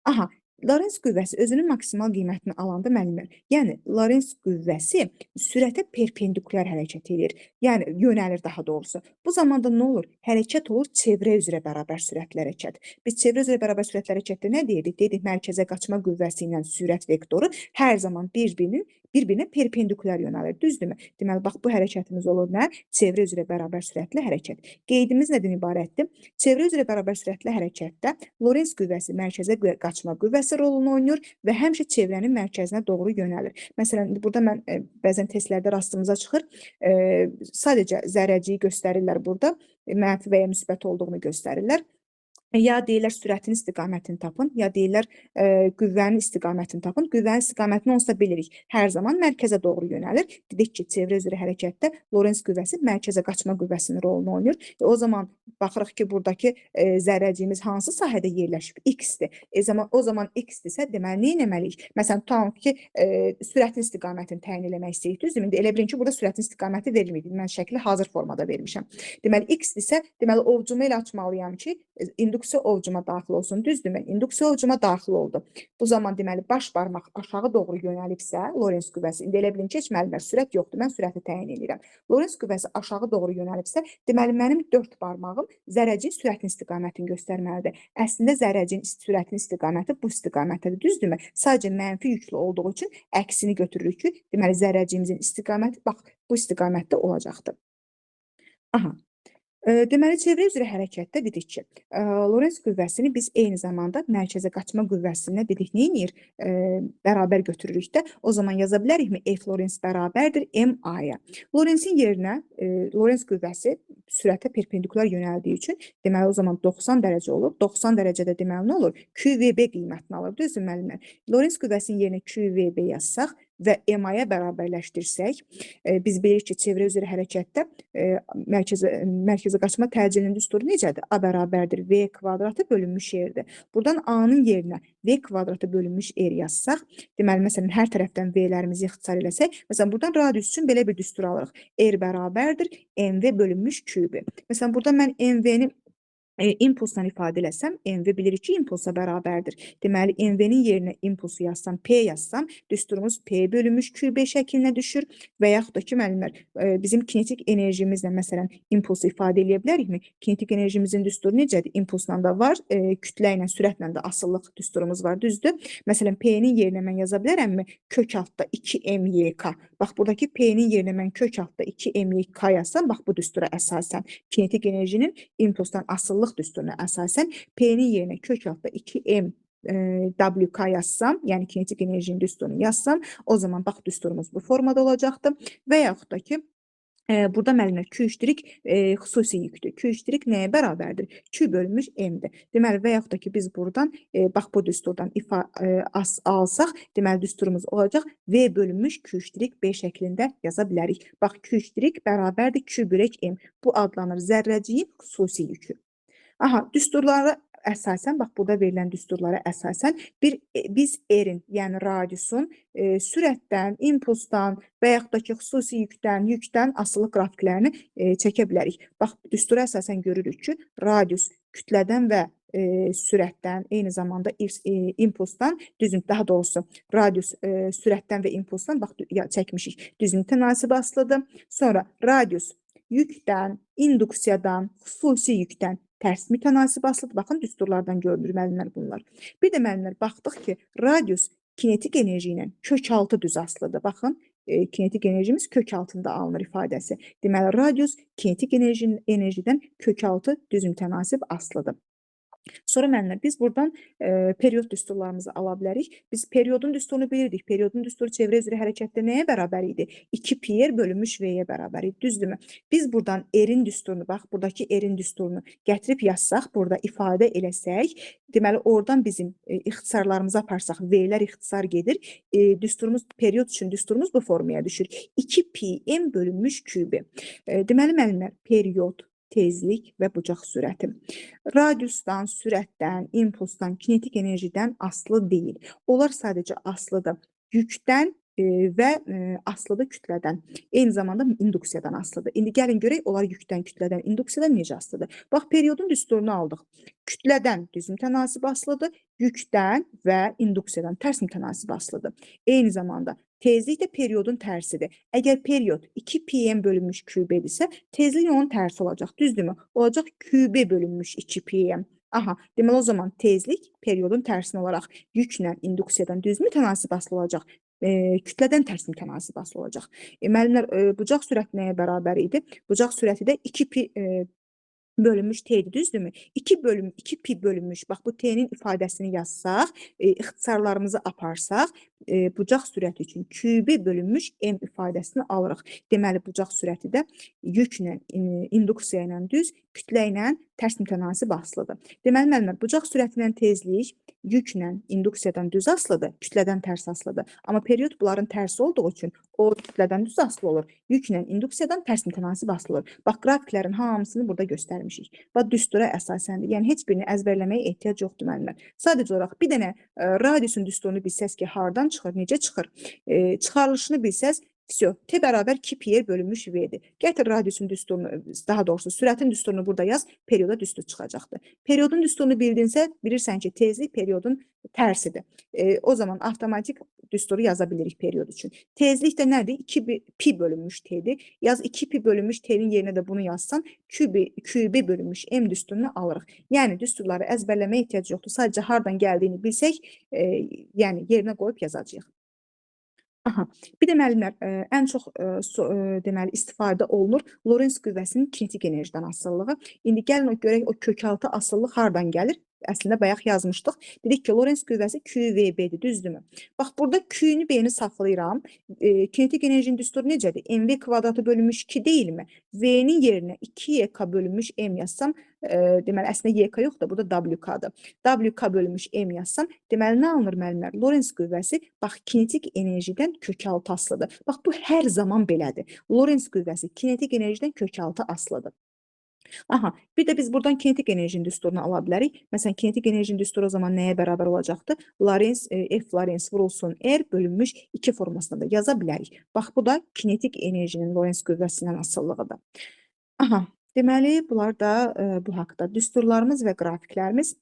Aha, Lorentz qüvvəsi özünün maksimal qiymətini alanda müəllimlər, yəni Lorentz qüvvəsi sürətə perpendikulyar hərəkət edir. Yəni yönəlir daha doğrusu. Bu zamanda nə olur? Hərəkət olur çevrə üzrə bərabər sürətli hərəkət. Biz çevrə üzrə bərabər sürətli hərəkətdə nə deyirik? Dedik mərkəzə qaçma qüvvəsi ilə sürət vektoru hər zaman bir-birinə perpendikulyar yönəlir. Düzdürmü? Deməli bax bu hərəkətimiz olur nə? Çevrə üzrə bərabər sürətli hərəkət. Qeydimiz nədən ibarətdir? Çevrə üzrə bərabər sürətli hərəkətdə Lorentz qüvvəsi mərkəzə qaçma qüvvəsi rolunu oynayır və həmişə çevrənin mərkəzinə doğru yönəlir. Məsələn, burada mən bəzən testlərdə rastımıza çıxır. Sadəcə zərrəciyi göstərirlər burada. Mənfi və ya müsbət olduğunu göstərirlər. Ya deyirlər sürətin istiqamətini tapın, ya deyirlər qüvvənin istiqamətini tapın. Qüvvənin istiqamətini onsuz da bilirik. Hər zaman mərkəzə doğru yönəlir. Dedik ki, çevrə üzrə hərəkətdə Lorentz qüvvəsi mərkəzə qaçma qüvvəsinin rolunu oynayır. O zaman baxırıq ki, buradakı zərrəciyimiz hansı sahədə yerləşib? X-dir. O zaman X-dirsə, deməli, nə etməliyik? Məsələn, tutalım ki, sürətin istiqamətini təyin eləmək istəyirik. Düzdür? İndi elə bilin ki, burada sürətin istiqaməti verilməyib. Mən şəkli hazır formada vermişəm. Deməli, X-dirsə, deməli, ovcumu elə açmalıyam ki, induksiya ovcuma daxil olsun. Düzdürmü? İnduksiya ovcuma daxil oldu. Bu zaman deməli baş barmaq aşağı doğru yönəlibsə, Lorentz qüvvəsi, indi elə bilin ki, heç müəllimlər sürət yoxdur. Mən sürəti təyin edirəm. Lorentz qüvvəsi aşağı doğru yönəlibsə, deməli mənim 4 barmağım zərrəciyin sürətin istiqamətini göstərməlidir. Əslində zərrəciyin sürətin istiqaməti bu istiqamətdədir. Düzdürmü? Sadəcə mənfi yüklü olduğu üçün əksini götürürük ki, deməli zərrəciyimizin istiqaməti bax bu istiqamətdə olacaqdır. Aha. Deməli, çevrə üzrə hərəkətdə dedik ki, Lorentz qüvvəsini biz eyni zamanda mərkəzə qaçma qüvvəsinə dedik, nə edir? Bərabər götürürük də. O zaman yaza bilərikmi? F Lorentz bərabərdir MA-ya. Lorenzin yerinə Lorentz qüvvəsi sürətə perpendikulyar yönəldiyi üçün, deməli, o zaman 90 dərəcə olur. 90 dərəcədə deməli nə olur? QVB qiymətini alır. Düzdür, müəllimlər? Lorentz qüvvəsinin yerinə QVB yazsaq və MA-ya bərabərləşdirsək, biz bilirik ki, çevrə üzrə hərəkətdə mərkəzə qaçma təcilinin düsturu necədir? A bərabərdir V kvadratı bölünmüş R-dir. Buradan A-nın yerinə V kvadratı bölünmüş R yazsaq, deməli, məsələn, hər tərəfdən V-lərimizi ixtisar eləsək, məsələn, buradan radius üçün belə bir düstur alırıq. R bərabərdir MV bölünmüş QB. Məsələn, burada mən MV-ni impulsdan ifadə eləsəm, MV bilirik ki, impulsa bərabərdir. Deməli, MV-nin yerinə impulsu yazsam, P yazsam, düsturumuz P bölünmüş QB şəklinə düşür və yaxud da ki, müəllimlər, bizim kinetik enerjimizlə, məsələn, impulsu ifadə eləyə bilərikmi? Kinetik enerjimizin düsturu necədir? Impulsla da var, kütlə ilə, sürətlə də asıllıq düsturumuz var, düzdür? Məsələn, P-nin yerinə mən yaza bilərəmmi? Kök altda 2MYK. Bax, buradakı P-nin yerinə mən kök altda 2MYK yazsam, bax, bu düstura əsasən kinetik enerjinin impulsdan asıllıq düsturuna əsasən P-nin yerinə kök altda 2M WK yazsam, yəni kinetik enerjinin düsturunu yazsam, o zaman bax düsturumuz bu formada olacaqdır və yaxud da ki, burada müəllimlər Q3 xüsusi yükdür. Q3 nəyə bərabərdir? Q bölünmüş M-dir. Deməli, və yaxud da ki, biz buradan, bax bu düsturdan alsaq, deməli, düsturumuz olacaq V bölünmüş Q3 B şəklində yaza bilərik. Bax, Q3 bərabərdir Q bölək M. Bu adlanır zərrəciyin xüsusi yükü. Aha, düsturlara əsasən, bax, burada verilən düsturlara əsasən biz R-in, yəni radiusun sürətdən, impulsdan və yaxud da ki, xüsusi yükdən asıllıq qrafiklərini çəkə bilərik. Bax, düstura əsasən görürük ki, radius kütlədən və sürətdən, eyni zamanda impulsdan, düzün, daha doğrusu, radius sürətdən və impulsdan, bax, çəkmişik, düzüntü nasibi asılıdır. Sonra radius yükdən, induksiyadan, xüsusi yükdən tərs mütənasib asılıdır. Baxın, düsturlardan görünür müəllimlər bunlar. Bir də müəllimlər baxdıq ki, radius kinetik enerji ilə kök altı düz asılıdır. Baxın, kinetik enerjimiz kök altında alınır ifadəsi. Deməli, radius kinetik enerjidən kök altı düz mütənasib asılıdır. Sonra müəllimlər, biz buradan period düsturlarımızı ala bilərik. Biz periodun düsturunu bilirdik. Periodun düsturu çevrə üzrə hərəkətdə nəyə bərabər idi? 2πr bölünmüş V-yə bərabər idi. Düzdürmü? Biz buradan R-in düsturunu, bax, buradakı R-in düsturunu gətirib yazsaq, burada ifadə eləsək, deməli, oradan bizim ixtisarlarımıza aparsaq, V-lər ixtisar gedir. Düsturumuz, period üçün düsturumuz bu formaya düşür. 2πm bölünmüş QB. Deməli, müəllimlər, period, tezlik və bucaq sürəti. Radiusdan, sürətdən, impulsdan, kinetik enerjidən asılı deyil. Onlar sadəcə asılıdır yükdən və asılıdır kütlədən. Eyni zamanda induksiyadan asılıdır. İndi gəlin görək onlar yükdən, kütlədən, induksiyadan necə asılıdır? Bax, periodun düsturunu aldıq. Kütlədən düz mütənasib asılıdır, yükdən və induksiyadan tərs mütənasib asılıdır. Eyni zamanda tezlik də periodun tərsidir. Əgər period 2 pm bölünmüş QB-dirsə, tezlik onun tərsi olacaq. Düzdürmü? Olacaq QB bölünmüş 2 pm. Aha, deməli o zaman tezlik periodun tərsinə olaraq yüklə induksiyadan düz mütənasib asılı olacaq. Kütlədən tərs mütənasib asılı olacaq. Müəllimlər, bucaq sürəti nəyə bərabər idi? Bucaq sürəti də 2 pi bölünmüş t'dir, düzdürmü? 2 pi bölünmüş, bax bu t'nin ifadəsini yazsaq, ixtisarlarımızı aparsaq, bucaq sürəti üçün QB bölünmüş M ifadəsini alırıq. Deməli, bucaq sürəti də yüklə, induksiya ilə düz, kütlə ilə tərs mütənasib asılıdır. Deməli, müəllimlər, bucaq sürəti ilə tezlik yüklə induksiyadan düz asılıdır, kütlədən tərs asılıdır. Amma period bunların tərsi olduğu üçün o kütlədən düz asılı olur, yüklə induksiyadan tərs mütənasib asılı olur. Bax, qrafiklərin hamısını burada göstərmişik. Bax, düstura əsasəndir. Yəni, heç birini əzbərləməyə ehtiyac yoxdur müəllimlər. Sadəcə olaraq bir dənə radiusun düsturunu bilsəz ki, hardan çıxır, necə çıxır, çıxarılışını bilsəz, T bərabər 2 pi bölünmüş V-dir. Gətir radiusun düsturunu, daha doğrusu sürətin düsturunu burada yaz, perioda düstur çıxacaqdır. Periodun düsturunu bildinsə, bilirsən ki, tezlik periodun tərsidir. O zaman avtomatik düsturu yaza bilirik period üçün. Tezlik də nədir? 2 pi bölünmüş T'dir. Yaz 2 pi bölünmüş T'nin yerinə də bunu yazsan, QB bölünmüş M düsturunu alırıq. Yəni, düsturları əzbərləməyə ehtiyac yoxdur. Sadəcə hardan gəldiyini bilsək, yəni yerinə qoyub yazacağıq. Aha, bir də müəllimlər, ən çox deməli istifadə olunur Lorentz qüvvəsinin kinetik enerjidən asılılığı. İndi gəlin görək o kökaltı asıllıq hardan gəlir? Əslində bayaq yazmışdıq. Dedik ki, Lorentz qüvvəsi QVB-dir, düzdürmü? Bax, burada Q-ni B-ni saxlayıram. Kinetik enerjinin düsturu necədir? MV kvadratı bölünmüş 2 deyilmi? V-nin yerinə 2YK bölünmüş M yazsam, deməli, əslində YK yox da, bu da WK-dır. WK bölünmüş M yazsam, deməli, nə alınır müəllimlər? Lorentz qüvvəsi, bax, kinetik enerjidən kökaltı asılıdır. Bax, bu hər zaman belədir. Lorentz qüvvəsi kinetik enerjidən kökaltı asılıdır. Aha, bir də biz buradan kinetik enerjinin düsturunu ala bilərik. Məsələn, kinetik enerjinin düsturu o zaman nəyə bərabər olacaqdır? F Lorentz vurulsun R bölünmüş 2 formasında da yaza bilərik. Bax, bu da kinetik enerjinin Lorentz qüvvəsindən asıllığıdır. Aha, deməli, bunlar da bu haqda düsturlarımız və qrafiklərimiz.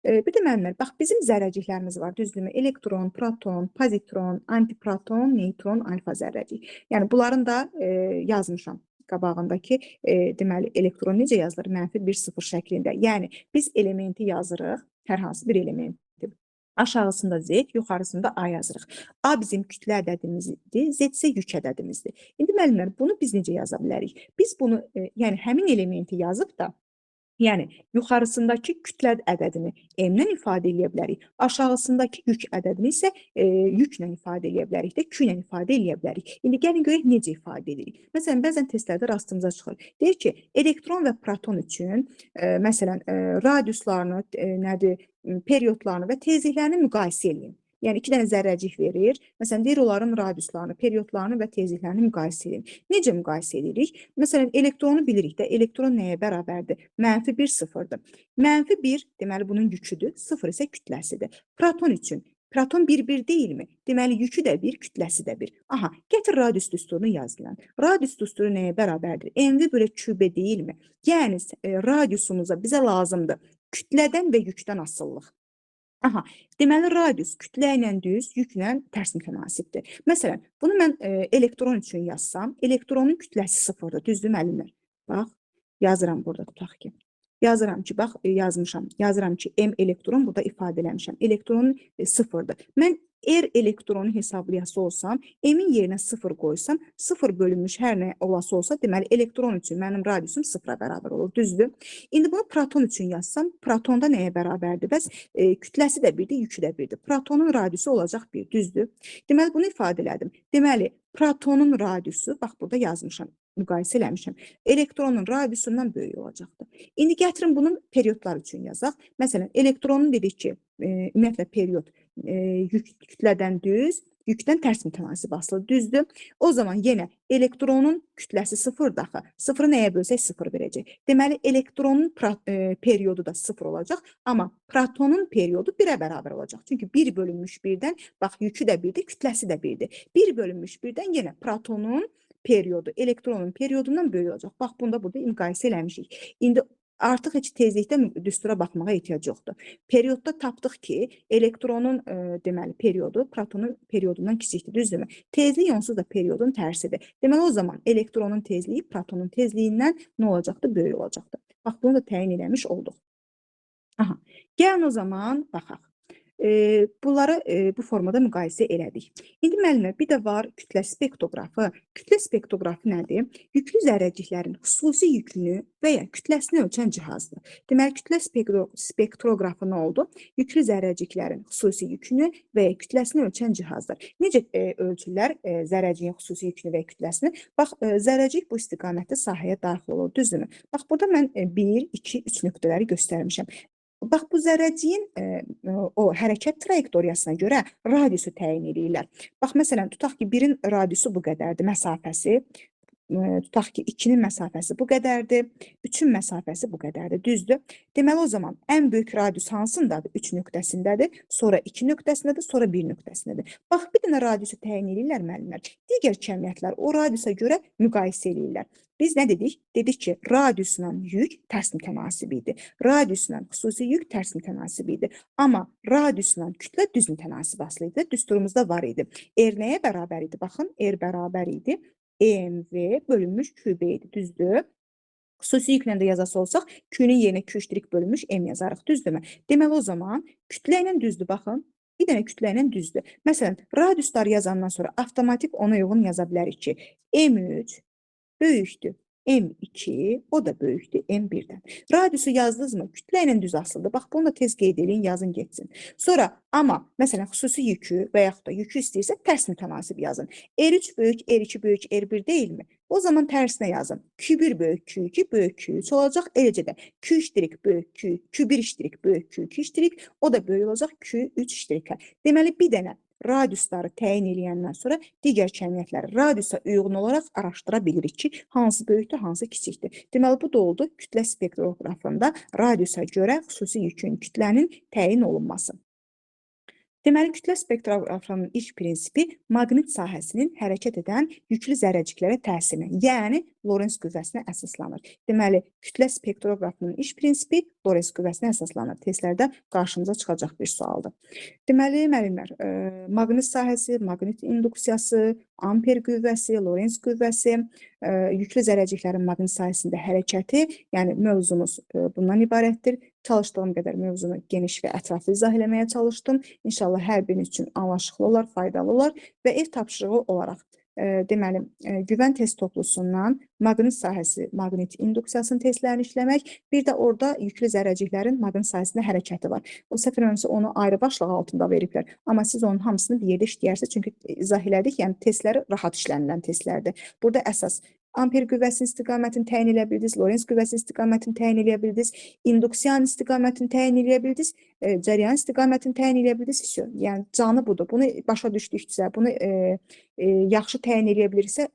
Bir də müəllimlər, bax, bizim zərrəciklərimiz var, düzdürmü? Elektron, proton, pozitron, antiproton, neytron, alfa zərrəcik. Yəni, bunların da yazmışam qabağındakı, deməli, elektron necə yazılır? Mənfi 1,0 şəklində. Yəni, biz elementi yazırıq, hər hansı bir elementi. Aşağısında Z, yuxarısında A yazırıq. A bizim kütlə ədədimizdir, Z isə yük ədədimizdir. İndi, müəllimlər, bunu biz necə yaza bilərik? Biz bunu, yəni, həmin elementi yazıb da, yəni, yuxarısındakı kütlə ədədini M-lə ifadə edə bilərik. Aşağısındakı yük ədədini isə yüklə ifadə edə bilərik də, Q ilə ifadə edə bilərik. İndi gəlin görək necə ifadə edirik. Məsələn, bəzən testlərdə rastımıza çıxır. Deyir ki, elektron və proton üçün, məsələn, radiuslarını, periodlarını və tezliklərini müqayisə edin. Yəni, 2 dənə zərrəcik verir. Məsələn, deyir, onların radiuslarını, periodlarını və tezliklərini müqayisə edin. Necə müqayisə edirik? Məsələn, elektronu bilirik də, elektron nəyə bərabərdir? Mənfi 1, 0-dır. Mənfi 1, deməli, bunun yüküdür, 0 isə kütləsidir. Proton üçün, proton 1, 1 deyilmi? Deməli, yükü də 1, kütləsi də 1. Aha, gətir radius düsturunu yazılan. Radius düsturu nəyə bərabərdir? MV bölü QB deyilmi? Yəni, radiusumuza bizə lazımdır kütlədən və yükdən asıllıq. Aha, deməli, radius kütlə ilə düz, yüklə tərs mütənasibdir. Məsələn, bunu mən elektron üçün yazsam, elektronun kütləsi 0-dır, düzdür müəllimlər? Bax, yazıram burada, tutaq ki. Yazıram ki, bax, yazmışam. Yazıram ki, M elektron burada ifadə eləmişəm. Elektronun 0-dır. Mən R elektronu hesablayası olsam, M-in yerinə 0 qoysam, 0 bölünmüş hər nə olası olsa, deməli, elektron üçün mənim radiusum 0-a bərabər olur, düzdür? İndi bunu proton üçün yazsam, protonda nəyə bərabərdir? Bəs kütləsi də 1-dir, yükü də 1-dir. Protonun radiusu olacaq 1, düzdür? Deməli, bunu ifadə elədim. Deməli, protonun radiusu, bax, burada yazmışam, müqayisə eləmişəm, elektronun radiusundan böyük olacaqdır. İndi gətirin bunun periodlar üçün yazaq. Məsələn, elektronun dedik ki, ümumiyyətlə period kütlədən düz, yükdən tərs mütənasib asılı. Düzdür? O zaman yenə elektronun kütləsi 0 daxı. 0-ı nəyə bölsək 0 verəcək. Deməli, elektronun periodu da 0 olacaq, amma protonun periodu 1-ə bərabər olacaq. Çünki 1 bölünmüş 1-dən, bax, yükü də 1-dir, kütləsi də 1-dir. 1 bölünmüş 1-dən yenə protonun periodu elektronun periyodundan böyük olacaq. Bax, bunda burada müqayisə eləmişik. İndi artıq heç tezlikdə düstura baxmağa ehtiyac yoxdur. Periodda tapdıq ki, elektronun deməli periodu protonun periyodundan kiçikdir, düzdürmü? Tezlik onsuz da periodun tərsidir. Deməli, o zaman elektronun tezliyi protonun tezliyindən nə olacaqdır? Böyük olacaqdır. Bax, bunu da təyin eləmiş olduq. Aha. Gəlin o zaman baxaq. Bunları bu formada müqayisə elədik. İndi müəllimlər, bir də var kütlə spektroqrafı. Kütlə spektroqrafı nədir? Yüklü zərrəciklərin xüsusi yükünü və ya kütləsini ölçən cihazdır. Deməli, kütlə spektroqrafı nə oldu? Yüklü zərrəciklərin xüsusi yükünü və ya kütləsini ölçən cihazdır. Necə ölçürlər zərrəciyin xüsusi yükünü və ya kütləsini? Bax, zərrəcik bu istiqamətdə sahəyə daxil olur, düzdürmü? Bax, burada mən 1, 2, 3 nöqtələri göstərmişəm. Bax, bu zərrəciyin o hərəkət trayektoriyasına görə radiusu təyin edirlər. Bax, məsələn, tutaq ki, 1-in radiusu bu qədərdir, məsafəsi. Tutaq ki, 2-nin məsafəsi bu qədərdir, 3-ün məsafəsi bu qədərdir, düzdür. Deməli, o zaman ən böyük radius hansındadır? 3 nöqtəsindədir, sonra 2 nöqtəsindədir, sonra 1 nöqtəsindədir. Bax, bir dənə radiusu təyin edirlər müəllimlər. Digər kəmiyyətlər o radiusa görə müqayisə edirlər. Biz nə dedik? Dedik ki, radiusla yük tərs mütənasib idi. Radiusla xüsusi yük tərs mütənasib idi. Amma radiusla kütlə düz mütənasib asılı idi. Düsturumuzda var idi. R nəyə bərabər idi? Baxın, R bərabər idi. EMV bölünmüş QB idi, düzdür. Xüsusi yüklə də yazası olsaq, Q-nin yerinə Q' bölünmüş M yazarıq, düzdürmü? Deməli, o zaman kütlə ilə düzdür, baxın. Bir dənə kütlə ilə düzdür. Məsələn, radiusları yazandan sonra avtomatik ona uyğun yaza bilərik ki, M3 böyükdür M2, o da böyükdür M1-dən. Radiusu yazdınız mı? Kütlə ilə düz asılıdır. Bax, bunu da tez qeyd edin, yazın getsin. Sonra, amma, məsələn, xüsusi yükü və yaxud da yükü istəyirsə, tərs mütənasib yazın. R3 böyük, R2 böyük, R1 deyilmi? O zaman tərsinə yazın. Q1 böyük, Q2 böyük, Q3 olacaq. Eləcə də Q' böyük, Q1' böyük, Q2', o da böyük olacaq Q3'. Deməli, bir dənə radiusları təyin eləyəndən sonra digər kəmiyyətləri radiusa uyğun olaraq araşdıra bilirik ki, hansı böyükdür, hansı kiçikdir. Deməli, bu da oldu kütlə spektroqrafında radiusa görə xüsusi yükün, kütlənin təyin olunması. Deməli, kütlə spektroqrafının ilk prinsipi maqnit sahəsinin hərəkət edən yüklü zərrəciklərə təsirinə, yəni Lorentz qüvvəsinə əsaslanır. Deməli, kütlə spektroqrafının ilk prinsipi Lorentz qüvvəsinə əsaslanır. Testlərdə qarşımıza çıxacaq bir sualdır. Deməli, müəllimlər, maqnit sahəsi, maqnit induksiyası, amper qüvvəsi, Lorentz qüvvəsi, yüklü zərrəciklərin maqnit sahəsində hərəkəti, yəni mövzumuz bundan ibarətdir. Çalışdığım qədər mövzunu geniş və ətraflı izah eləməyə çalışdım. İnşallah hər biriniz üçün anlaşıqlı olar, faydalı olar və ev tapşırığı olaraq deməli, güvən test toplusundan maqnit sahəsi, maqnit induksiyasının testlərini işləmək, bir də orada yüklü zərrəciklərin maqnit sahəsində hərəkəti var. O səfər öncəsi onu ayrı başlıq altında veriblər. Amma siz onun hamısını bir yerdə işləyərsiniz, çünki izah elədik, yəni testləri rahat işlənilən testlərdir. Burada əsas amper qüvvəsinin istiqamətini təyin edə bildiniz, Lorentz qüvvəsinin istiqamətini təyin edə bildiniz, induksiyanın istiqamətini təyin edə bildiniz, cəryan istiqamətini təyin edə bildiniz. Yəni, canı budur. Bunu başa düşdüksə, bunu yaxşı təyin edə bilirsə,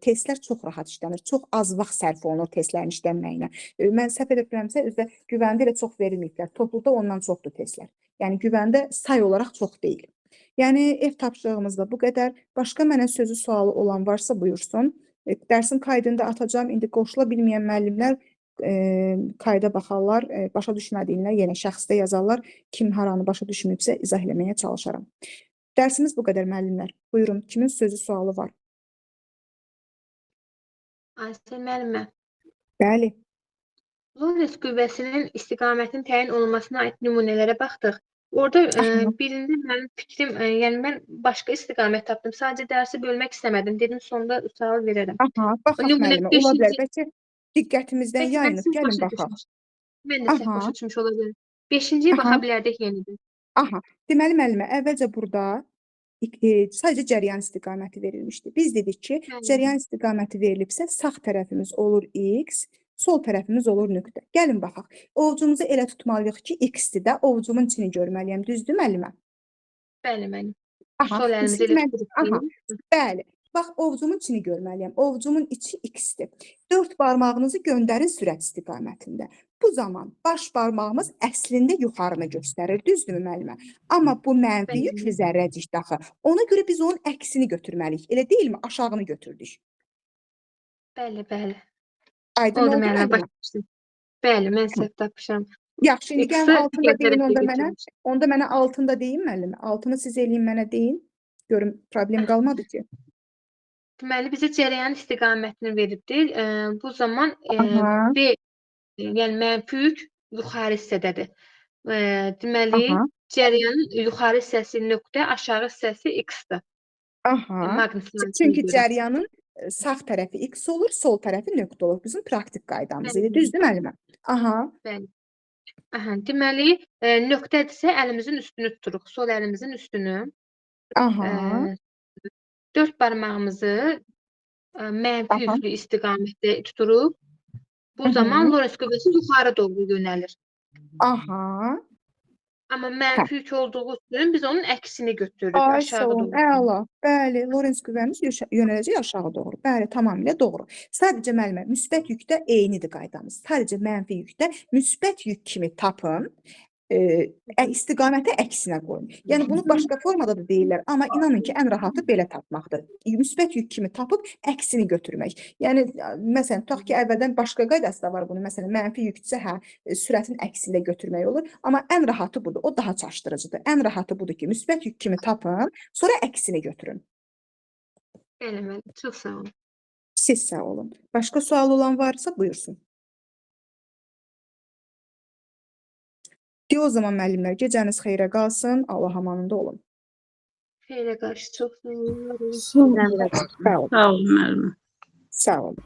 testlər çox rahat işlənir. Çox az vaxt sərf olunur testlərin işlənməyinə. Mən səhv edirəmsə, özdə güvəndə elə çox verilməyiblər. Topluda ondan çoxdur testlər. Yəni, güvəndə say olaraq çox deyil. Yəni, ev tapşırığımızda bu qədər. Başqa mənə sözü sualı olan varsa buyursun. Dərsin kaydını da atacağım. İndi qoşula bilməyən müəllimlər kayda baxarlar, başa düşmədiyinlər yenə şəxsdə yazarlar. Kim haranı başa düşməyibsə izah eləməyə çalışaram. Dərsimiz bu qədər müəllimlər. Buyurun, kimin sözü sualı var? Aysel müəllimə, Bəli. Lorentz qüvvəsinin istiqamətinin təyin olunmasına aid nümunələrə baxdıq. Orada birində mənim fikrim, yəni mən başqa istiqamət tapdım. Sadəcə dərsi bölmək istəmədim. Dedim, sonda sual verərəm. Aha, baxaq müəllimə, ola bilər. Bəlkə diqqətimizdən yayınıb, gəlin baxaq. Mən də səhv başa düşmüş ola bilərəm. 5-ciyə baxa bilərdik yenidən. Aha, deməli müəllimə, əvvəlcə burada sadəcə cəryan istiqaməti verilmişdi. Biz dedik ki, cəryan istiqaməti verilibsə, sağ tərəfimiz olur X, sol tərəfimiz olur nöqtə. Gəlin baxaq. Ovucumuzu elə tutmalıyıq ki, X-dir də, ovucumun içini görməliyəm. Düzdür müəllimə? Bəli, müəllim. Aha, Sol əlimiz siz aha, elektrik. bəli. Bax, ovucumun içini görməliyəm. Ovucumun içi x-dir. 4 barmağınızı göndərin sürət istiqamətində. Bu zaman baş barmağımız əslində yuxarını göstərir, düzdürmü müəllimə? Amma bu mənfi Bəli. yüklü zərrəcikdir axı. Ona görə biz onun əksini götürməliyik. Elə deyilmi? Aşağını götürdük. Bəli, bəli. Aydın Oldu oldu müəllimə, müəllimə? başa düşdüm. Bəli, mən səhv tapmışam. Yaxşı, indi gəlin X-i altında digər deyin tərəfə onda mənə. götürmüş. Onda mənə altında deyin müəllimə. Altını siz eləyin mənə deyin. Görüm problem qalmadı ki. Deməli, bizə cərəyan istiqamətini veribdir. Bu zaman Aha. B, yəni mənfi yük yuxarı hissədədir. Deməli, Aha. cərəyanın yuxarı hissəsi nöqtə, aşağı hissəsi x-dir. Aha. Maqnit Çünki cəryanın sağ tərəfi x olur, sol tərəfi nöqtə olur. Bizim praktik qaydamız idi. Düzdür müəllimə? Aha. Bəli. Aha, deməli, nöqtədirsə əlimizin üstünü tuturuq. Sol əlimizin üstünü. Aha. 4 barmağımızı mənfi Aha. yüklü istiqamətdə tuturuq. Bu Hı hı. zaman Lorentz qüvvəsi yuxarı doğru yönəlir. Aha. Amma mənfi yük olduğu üçün biz onun əksini götürürük, Ay, aşağı sağ olun. doğru. Əla. Bəli, Lorentz qüvvəmiz yönələcək aşağı doğru. Bəli, tamamilə doğru. Sadəcə müəllimə, müsbət yükdə eynidir qaydamız. Sadəcə mənfi yükdə müsbət yük kimi tapın, istiqaməti əksinə qoyun. Yəni bunu başqa formada da deyirlər, amma inanın ki, ən rahatı belə tapmaqdır. Müsbət yük kimi tapıb əksini götürmək. Yəni məsələn, tutaq ki, əvvəldən başqa qaydası da var bunun. Məsələn, mənfi yüksə sürətin əksində götürmək olur, amma ən rahatı budur. O daha çaşdırıcıdır. Ən rahatı budur ki, müsbət yük kimi tapın, sonra əksini götürün. Bəli, bəli. Çox sağ olun. Siz sağ olun. Başqa sual olan varsa buyursun. O zaman müəllimlər, gecəniz xeyrə qalsın. Allah amanında olun. Xeyrə qarşı çox sağ olun. Sağ olun. Sağ olun müəllimə. Sağ olun.